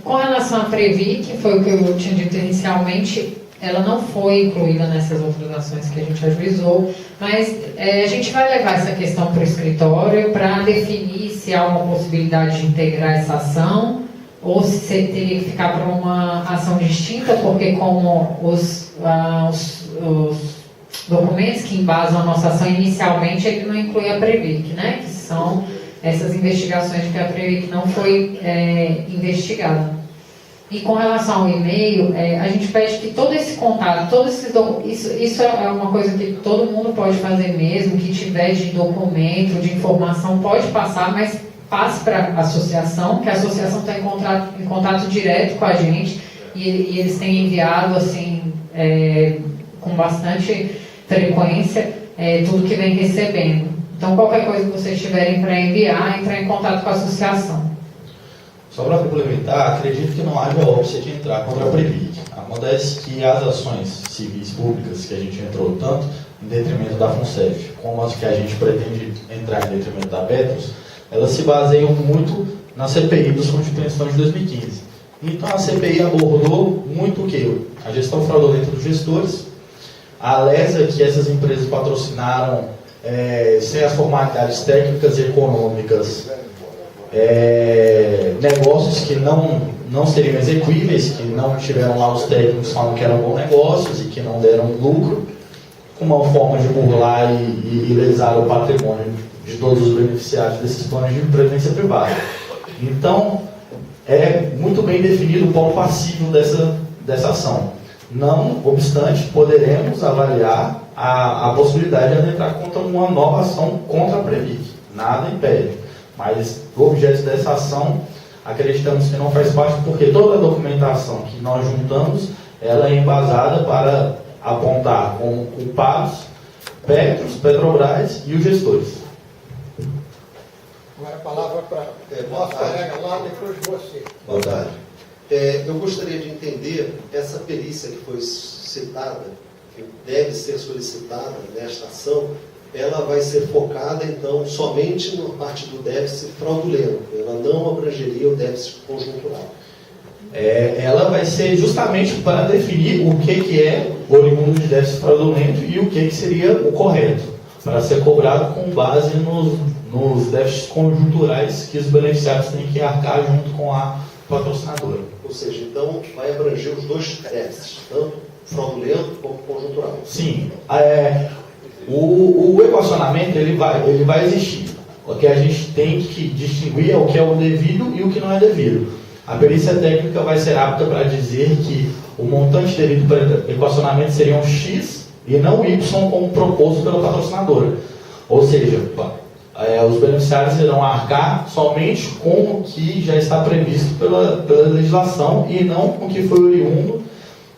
Com relação à Previc, que foi o que eu tinha dito inicialmente, ela não foi incluída nessas outras ações que a gente ajuizou, mas a gente vai levar essa questão para o escritório para definir se há uma possibilidade de integrar essa ação ou se teria que ficar para uma ação distinta, porque como os documentos que embasam a nossa ação inicialmente, ele não inclui a Previc, né? Que são essas investigações de que a Previc não foi investigada. E com relação ao e-mail, a gente pede que todo esse contato, isso é uma coisa que todo mundo pode fazer mesmo, que tiver de documento, de informação, pode passar, mas passe para a associação, que a associação está em contato direto com a gente, e eles têm enviado assim, com bastante frequência tudo que vem recebendo. Então, qualquer coisa que vocês tiverem para enviar, entrar em contato com a associação. Só para complementar, acredito que não haja óbvio de entrar contra a Previc. Acontece que as ações civis públicas que a gente entrou tanto em detrimento da FUNCEF, como as que a gente pretende entrar em detrimento da Petros, elas se baseiam muito na CPI dos fundos de pensão de 2015. Então a CPI abordou muito o quê? A gestão fraudulenta dos gestores, a lesa que essas empresas patrocinaram sem as formalidades técnicas e econômicas, negócios que não seriam execuíveis, que não tiveram lá os técnicos falando que eram bons negócios e que não deram lucro, com uma forma de burlar e lesar o patrimônio de todos os beneficiários desses planos de previdência privada. Então, é muito bem definido o polo passivo dessa ação. Não obstante, poderemos avaliar a possibilidade de entrar contra uma nova ação contra a Previc. Nada impede. Mas o objeto dessa ação, acreditamos que não faz parte, porque toda a documentação que nós juntamos, ela é embasada para apontar como culpados Petros, Petrobras e os gestores. Agora a palavra para nosso colega lá, depois você. Boa tarde. Eu gostaria de entender essa perícia que foi citada, que deve ser solicitada nesta ação, ela vai ser focada, então, somente na parte do déficit fraudulento. Ela não abrangeria o déficit conjuntural. Ela vai ser justamente para definir o que é oriundo de déficit fraudulento e o que seria o correto, para ser cobrado com base nos déficits conjunturais que os beneficiários têm que arcar junto com a patrocinadora. Ou seja, então, vai abranger os dois déficits, tanto fraudulento como conjuntural. Sim. O equacionamento ele vai existir. O que a gente tem que distinguir é o que é o devido e o que não é devido. A perícia técnica vai ser apta para dizer que o montante devido para equacionamento seria um X e não Y como proposto pela patrocinadora. Ou seja, os beneficiários irão arcar somente com o que já está previsto pela legislação e não com o que foi oriundo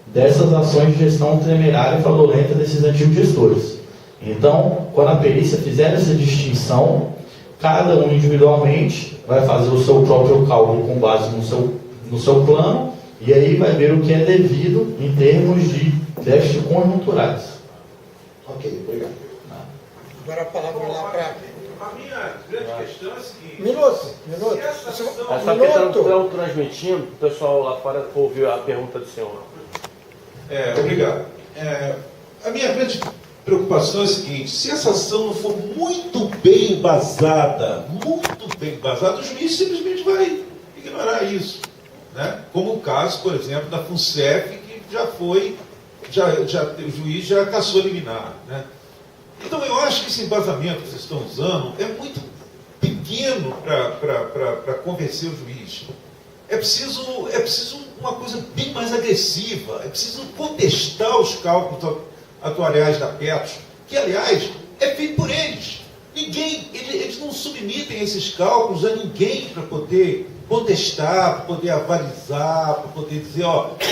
dessas ações de gestão temerária e fraudulenta desses antigos gestores. Então, quando a perícia fizer essa distinção, cada um individualmente vai fazer o seu próprio cálculo com base no seu plano e aí vai ver o que é devido em termos de déficit conjunturais. Ok, obrigado. Agora a palavra lá para... A minha grande questão é a seguinte... Minuto. Essa questão estão transmitindo, o pessoal lá fora ouviu a pergunta do senhor. Obrigado. A minha grande preocupação é a seguinte: se essa ação não for muito bem embasada, o juiz simplesmente vai ignorar isso. Né? Como o caso, por exemplo, da FUNCEF, que o juiz já cassou liminar. Né? Então eu acho que esse embasamento que vocês estão usando é muito pequeno para convencer o juiz. É preciso uma coisa bem mais agressiva, é preciso contestar os cálculos atuariais da Petros, que, aliás, é feito por eles. Eles não submetem esses cálculos a ninguém para poder contestar, para poder avalizar, para poder dizer,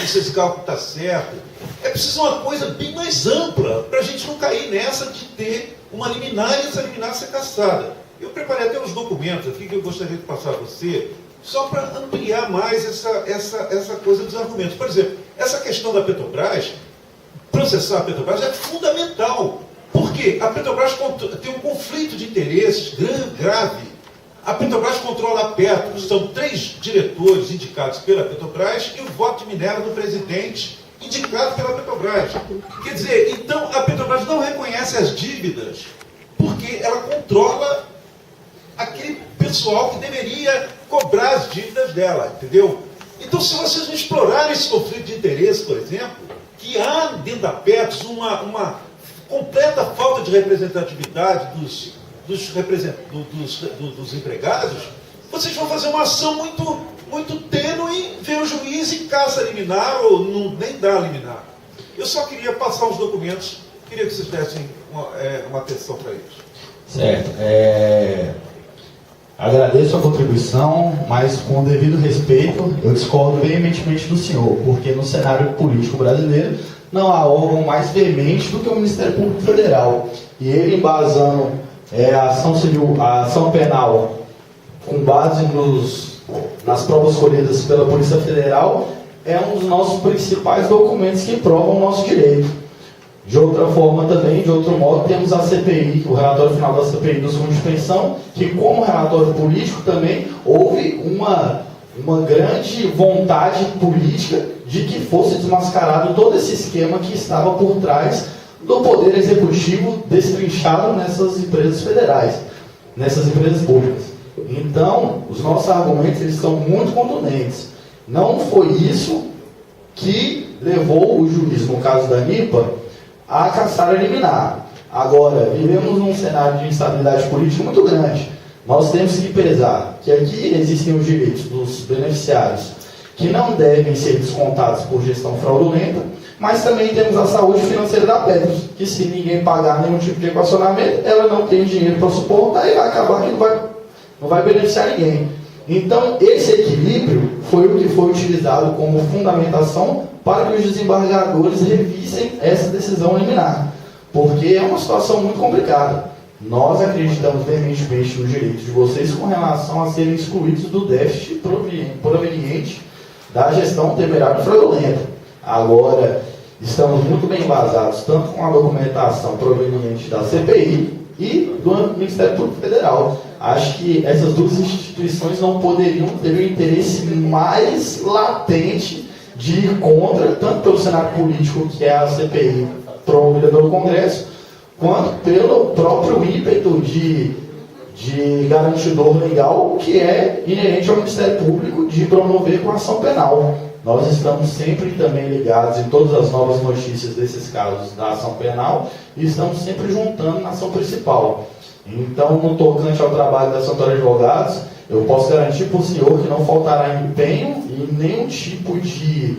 se esse cálculo está certo. É preciso uma coisa bem mais ampla, para a gente não cair nessa de ter uma liminar e essa liminar ser cassada. Eu preparei até uns documentos aqui que eu gostaria de passar a você, só para ampliar mais essa coisa dos argumentos. Por exemplo, essa questão da Petrobras, processar a Petrobras é fundamental, porque a Petrobras tem um conflito de interesses grave. A Petrobras controla a Petros, são 3 diretores indicados pela Petrobras e o voto de Minerva do presidente indicado pela Petrobras. Quer dizer, então a Petrobras não reconhece as dívidas, porque ela controla aquele pessoal que deveria cobrar as dívidas dela, entendeu? Então, se vocês não explorarem esse conflito de interesse, por exemplo, que há dentro da Petros uma completa falta de representatividade dos empregados, vocês vão fazer uma ação muito tênue, ver o juiz e caça liminar, ou nem dá liminar. Eu só queria passar os documentos, queria que vocês dessem uma atenção para isso. Certo. Agradeço a contribuição, mas com o devido respeito, eu discordo veementemente do senhor, porque no cenário político brasileiro não há órgão mais veemente do que o Ministério Público Federal. E ele embasando a ação civil, a ação penal, com base nas provas colhidas pela Polícia Federal, é um dos nossos principais documentos que provam o nosso direito. De outra forma também, de outro modo, temos a CPI, o relatório final da CPI dos fundos de pensão, que como relatório político também houve uma grande vontade política de que fosse desmascarado todo esse esquema que estava por trás do poder executivo destrinchado nessas empresas federais, nessas empresas públicas. Então, os nossos argumentos eles são muito contundentes. Não foi isso que levou o juiz, no caso da NIPA, a caçar a liminar. Agora, vivemos num cenário de instabilidade política muito grande. Nós temos que pesar que aqui existem os direitos dos beneficiários que não devem ser descontados por gestão fraudulenta, mas também temos a saúde financeira da Petros, que se ninguém pagar nenhum tipo de equacionamento, ela não tem dinheiro para suportar e vai acabar que não vai beneficiar ninguém. Então, esse equilíbrio foi o que foi utilizado como fundamentação para que os desembargadores revisem essa decisão liminar, porque é uma situação muito complicada. Nós acreditamos veementemente nos direitos de vocês com relação a serem excluídos do déficit proveniente da gestão temerária e fraudulenta. Agora, estamos muito bem embasados, tanto com a documentação proveniente da CPI e do Ministério Público Federal. Acho que essas duas instituições não poderiam ter o interesse mais latente de ir contra, tanto pelo cenário político, que é a CPI promovida pelo Congresso, quanto pelo próprio ímpeto de garantidor legal, que é inerente ao Ministério Público de promover com ação penal. Nós estamos sempre também ligados em todas as novas notícias desses casos da ação penal e estamos sempre juntando na ação principal. Então, no tocante ao trabalho da Santora Advogados, eu posso garantir para o senhor que não faltará empenho e nenhum tipo de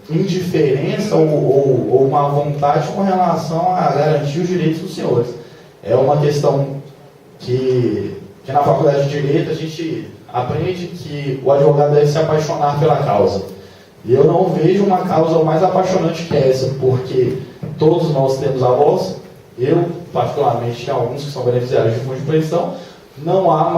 indiferença ou má vontade com relação a garantir os direitos dos senhores. É uma questão que na Faculdade de Direito a gente aprende que o advogado deve se apaixonar pela causa. E eu não vejo uma causa mais apaixonante que essa, porque todos nós temos a voz, eu particularmente tenho alguns que são beneficiários de fundo de pensão, não há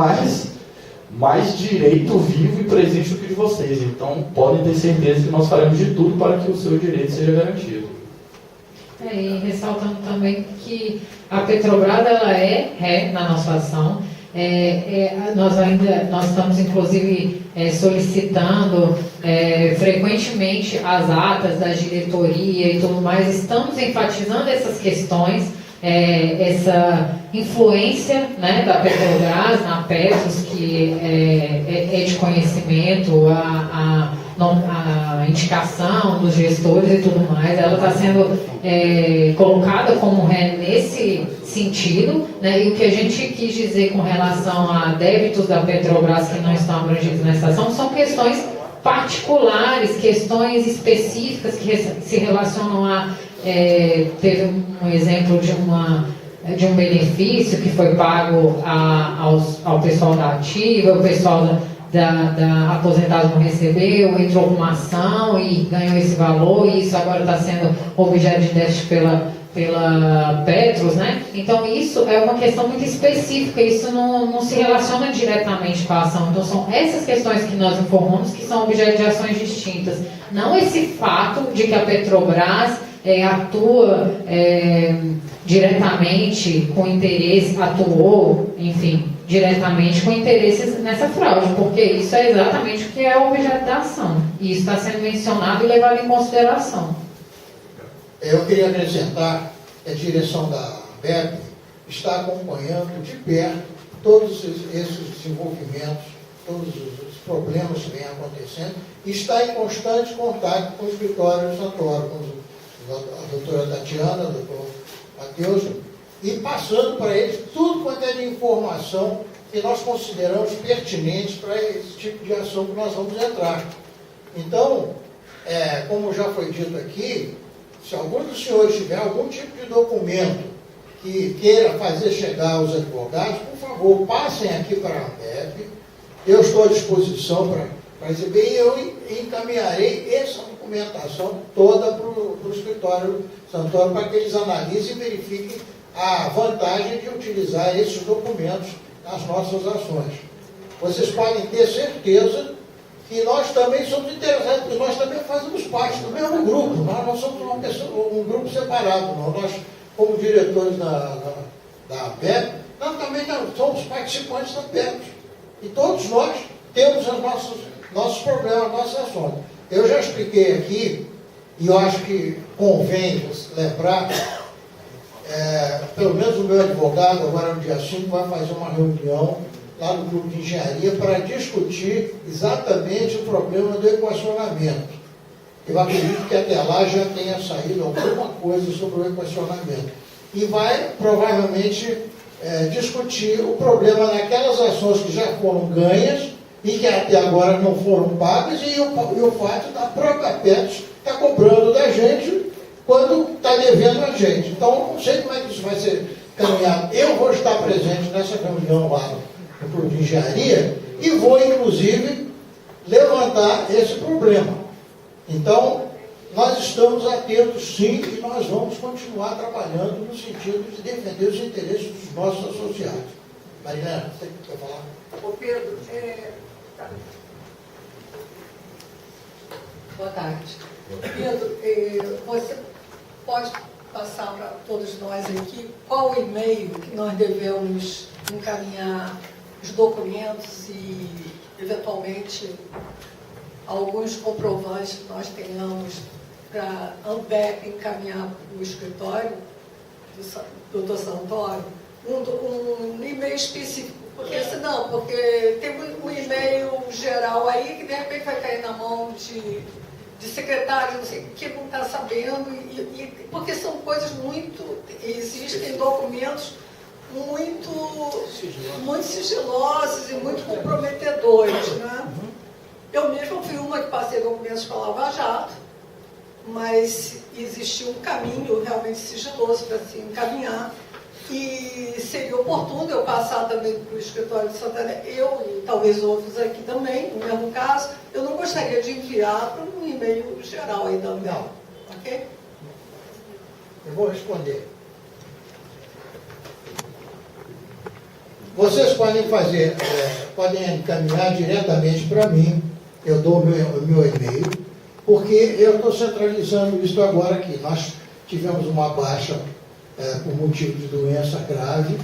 mais direito vivo e presente do que de vocês. Então podem ter certeza que nós faremos de tudo para que o seu direito seja garantido. E ressaltando também que a Petrobras ela é ré na nossa ação. Nós estamos inclusive solicitando frequentemente as atas da diretoria e tudo mais, estamos enfatizando essas questões, essa influência, né, da Petrobras na Petros, que é de conhecimento, a indicação dos gestores e tudo mais, ela está sendo colocada como ré nesse sentido, né, e o que a gente quis dizer com relação a débitos da Petrobras que não estão abrangidos nessa ação são questões particulares, questões específicas que se relacionam a teve um exemplo de um benefício que foi pago ao pessoal da ativa, o pessoal da aposentado não recebeu, entrou com uma ação e ganhou esse valor, e isso agora está sendo objeto de déficit pela Petros, né? Então isso é uma questão muito específica, isso não se relaciona diretamente com a ação. Então são essas questões que nós informamos que são objeto de ações distintas, não esse fato de que a Petrobras atua diretamente com interesse, atuou, enfim, diretamente com interesses nessa fraude, porque isso é exatamente o que é o objeto da ação, e isso está sendo mencionado e levado em consideração. Eu queria acrescentar que a direção da ABEP está acompanhando de perto todos esses desenvolvimentos, todos os problemas que vêm acontecendo, e está em constante contato com o escritório Santoro, com a doutora Tatiana, o doutor Matheus, e passando para eles tudo quanto é de informação que nós consideramos pertinente para esse tipo de ação que nós vamos entrar. Então, como já foi dito aqui, se algum dos senhores tiver algum tipo de documento que queira fazer chegar aos advogados, por favor, passem aqui para a ABEP. Eu estou à disposição para receber, e eu encaminharei essa documentação toda para o escritório Santoro, para que eles analisem e verifiquem a vantagem de utilizar esses documentos nas nossas ações. Vocês podem ter certeza que nós também somos interessados, porque nós também fazemos parte do mesmo grupo, nós não somos um grupo separado, não. Nós, como diretores da ABEP, nós também somos participantes da ABEP. E todos nós temos os nossos problemas, nossas ações. Eu já expliquei aqui, e eu acho que convém lembrar, pelo menos o meu advogado, agora no dia 5, vai fazer uma reunião lá no grupo de engenharia para discutir exatamente o problema do equacionamento. Eu acredito que até lá já tenha saído alguma coisa sobre o equacionamento. E vai, provavelmente, discutir o problema daquelas ações que já foram ganhas e que até agora não foram pagas, e o fato da própria Petros estar cobrando da gente quando está devendo a gente. Então, não sei como é que isso vai ser caminhado. Eu vou estar presente nessa reunião lá de engenharia, e vou, inclusive, levantar esse problema. Então, nós estamos atentos, sim, e nós vamos continuar trabalhando no sentido de defender os interesses dos nossos associados. Marilena, você quer falar? Ô Pedro, tá. Boa tarde. Pedro, você pode passar para todos nós aqui qual o e-mail que nós devemos encaminhar os documentos e, eventualmente, alguns comprovantes que nós tenhamos para a ANBEP encaminhar para o escritório do Dr. Santoro? Um e-mail específico, porque senão, porque tem um e-mail geral aí que de repente vai cair na mão de secretário, não sei, que não está sabendo, porque são coisas existem documentos muito sigilosos e muito comprometedores, né? Eu mesma fui uma que passei documentos para a Lava Jato, mas existiu um caminho realmente sigiloso para se encaminhar, e seria oportuno eu passar também para o escritório de Santana, eu e talvez outros aqui também, no mesmo caso. Eu não gostaria de enviar para um e-mail geral aí da ANBEP, ok? Eu vou responder. Vocês podem podem encaminhar diretamente para mim, eu dou o meu e-mail, porque eu estou centralizando isso agora aqui. Nós tivemos uma baixa por motivo de doença grave.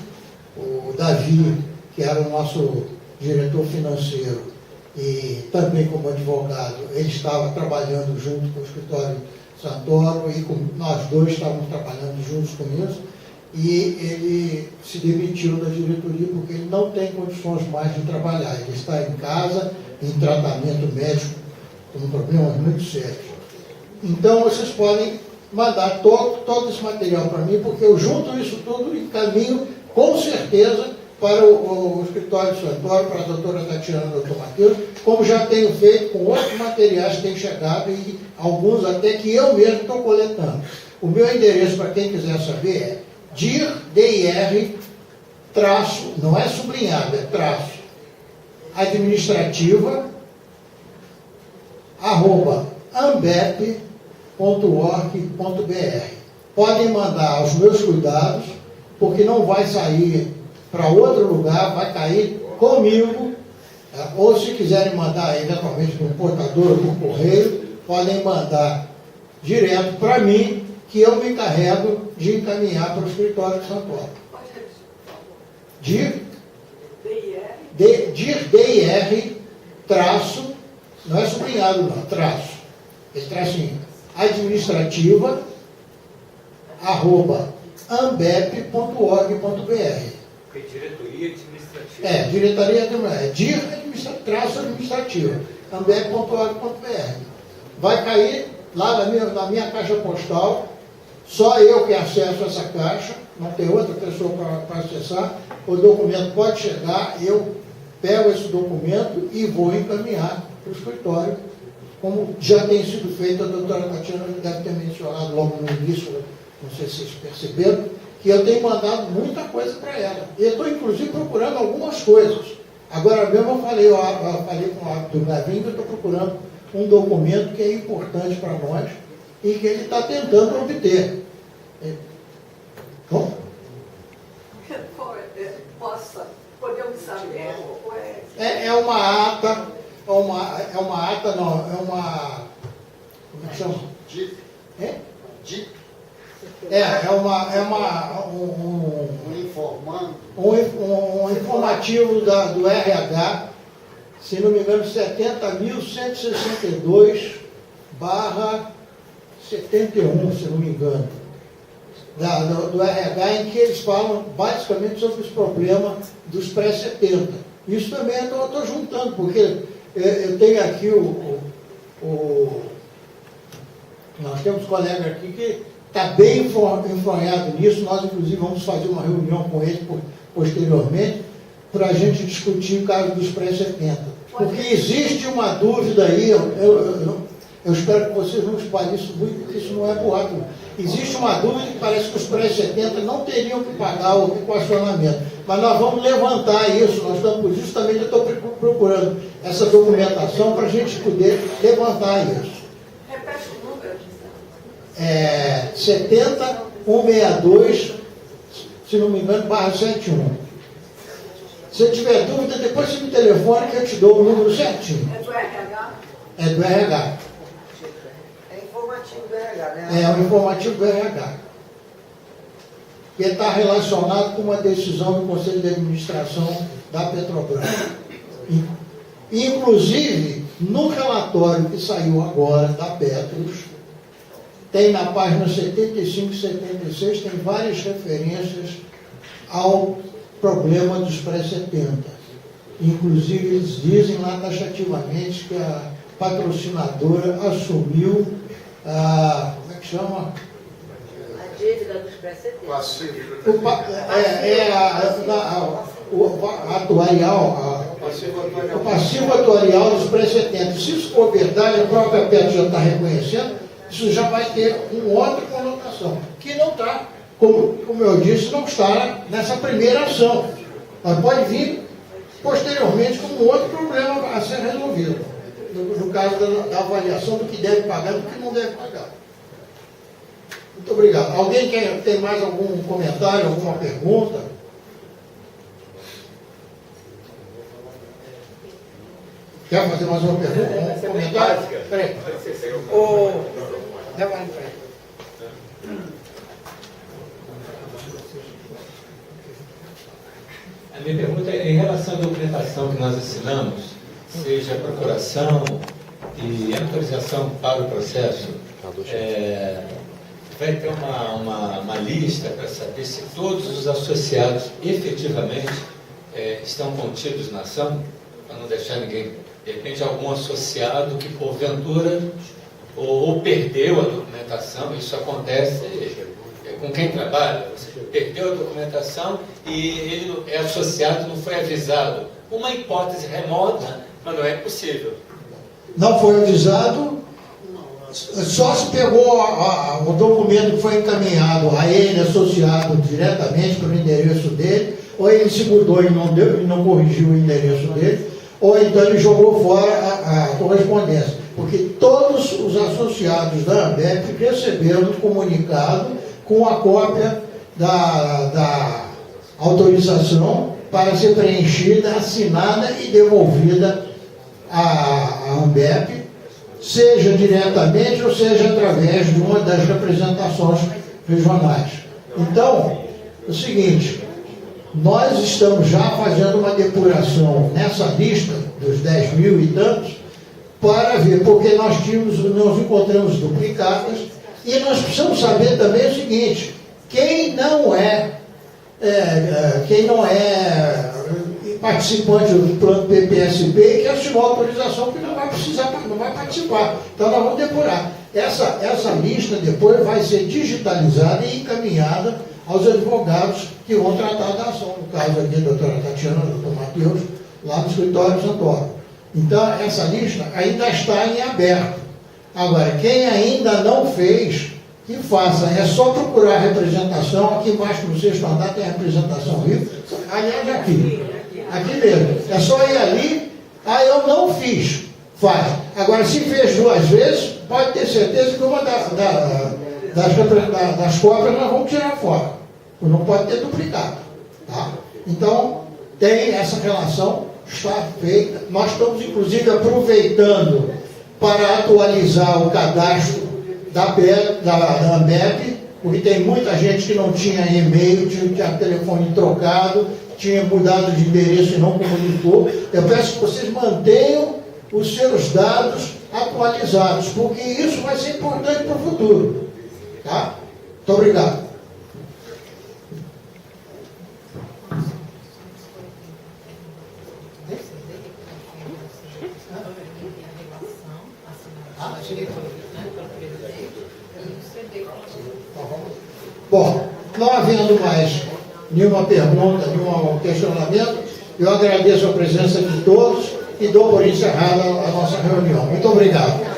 O Davi, que era o nosso diretor financeiro e também como advogado, ele estava trabalhando junto com o escritório Santoro e nós dois estávamos trabalhando juntos com isso, e ele se demitiu da diretoria porque ele não tem condições mais de trabalhar. Ele está em casa, em tratamento médico, com problemas muito sérios. Então, vocês podem mandar todo esse material para mim, porque eu junto isso tudo e encaminho, com certeza, para o escritório de Santoro, para a doutora Tatiana e o doutor Matheus, como já tenho feito com outros materiais que têm chegado, e alguns até que eu mesmo estou coletando. O meu endereço, para quem quiser saber, é dir, traço, não é sublinhado, é traço, administrativa, @ambep.org.br. Podem mandar aos meus cuidados, porque não vai sair para outro lugar, vai cair comigo, ou se quiserem mandar eventualmente por portador ou por correio, podem mandar direto para mim, que eu me encarrego de encaminhar para o escritório de Santoro. dir, traço, não é sublinhado não, traço, esse tracinho, administrativa, @ambep.org.br. Diretoria administrativa. Diretoria administrativa, traço administrativa, ambep.org.br. Vai cair lá na minha caixa postal, só eu que acesso essa caixa, não tem outra pessoa para acessar. O documento pode chegar, eu pego esse documento e vou encaminhar para o escritório, como já tem sido feito. A doutora Tatiana deve ter mencionado logo no início, não sei se vocês perceberam, que eu tenho mandado muita coisa para ela. E eu estou, inclusive, procurando algumas coisas. Agora mesmo eu falei com o Abdul Navim que eu estou procurando um documento que é importante para nós e que ele está tentando obter. Bom? Podemos saber? É uma ata, como é que chama? Um informativo do RH, se não me engano, 70.162/71, se não me engano, do RH, em que eles falam basicamente sobre os problemas dos pré-70. Isso também eu estou juntando, porque eu tenho aqui nós temos colega aqui que está bem enfronhado nisso. Nós, inclusive, vamos fazer uma reunião com ele posteriormente para a gente discutir o caso dos pré-70. Porque existe uma dúvida aí, Eu espero que vocês não espalhem isso muito, porque isso não é boato. Existe uma dúvida que parece que os pré-70 não teriam que pagar o equacionamento. Mas nós vamos levantar isso, nós estamos, justamente eu estou procurando essa documentação para a gente poder levantar isso. Repete o número. 70162, se não me engano, /71. Se tiver dúvida, depois você me telefone que eu te dou o número certinho. É do RH? É do RH. É informativo do RH, né? É o informativo do RH. Que está relacionado com uma decisão do Conselho de Administração da Petrobras. Inclusive, no relatório que saiu agora da Petros, tem na página 75 e 76, tem várias referências ao problema dos pré-70. Inclusive, eles dizem lá taxativamente que a patrocinadora assumiu a... como é que chama? A dívida dos pré-70. O passivo atuarial dos pré-70. Se isso for verdade, a própria Petros já está reconhecendo, isso já vai ter uma outra conotação, que não está, como eu disse, não está nessa primeira ação. Mas pode vir posteriormente como outro problema a ser resolvido, no caso da avaliação do que deve pagar e do que não deve pagar. Muito obrigado. Alguém tem mais algum comentário, alguma pergunta? Quer fazer mais uma pergunta? Um comentário? Peraí. A minha pergunta é em relação à documentação que nós assinamos, seja a procuração e autorização para o processo, vai ter uma lista para saber se todos os associados efetivamente estão contidos na ação, para não deixar ninguém, de repente, algum associado que porventura ou perdeu a documentação. Isso acontece com quem trabalha, você perdeu a documentação e ele é associado, não foi avisado. Uma hipótese remota, mas não é possível. Não foi avisado, só se pegou o documento que foi encaminhado a ele, associado diretamente para o endereço dele, ou ele se mudou e não corrigiu o endereço dele, ou então ele jogou fora a correspondência. Porque todos os associados da ANBEP receberam um comunicado com a cópia da autorização para ser preenchida, assinada e devolvida à ANBEP, seja diretamente ou seja através de uma das representações regionais. Então, é o seguinte, nós estamos já fazendo uma depuração nessa lista dos 10 mil e tantos para ver, porque nós encontramos duplicadas e nós precisamos saber também o seguinte, quem não é participante do plano PPSB que assinou a autorização que não vai participar. Então nós vamos depurar. Essa lista depois vai ser digitalizada e encaminhada aos advogados que vão tratar da ação. No caso aqui, a doutora Tatiana, o doutor Matheus, lá no escritório de Santoro. Então essa lista ainda está em aberto. Agora, quem ainda não fez, que faça. É só procurar a representação. Aqui embaixo no sexto andar tem a representação viva. Aliás, aqui mesmo. É só ir ali. Eu não fiz. Faz. Agora, se fez 2 vezes, pode ter certeza que uma das cópias nós vamos tirar fora. Não pode ter duplicado. Tá? Então, tem essa relação, está feita. Nós estamos, inclusive, aproveitando para atualizar o cadastro da ANBEP, porque tem muita gente que não tinha e-mail, tinha telefone trocado, tinha mudado de endereço e não comunicou. Eu peço que vocês mantenham os seus dados atualizados, porque isso vai ser importante para o futuro. Tá? Muito obrigado. Bom, não havendo mais nenhuma pergunta, nenhum questionamento, eu agradeço a presença de todos e dou por encerrada a nossa reunião. Muito obrigado.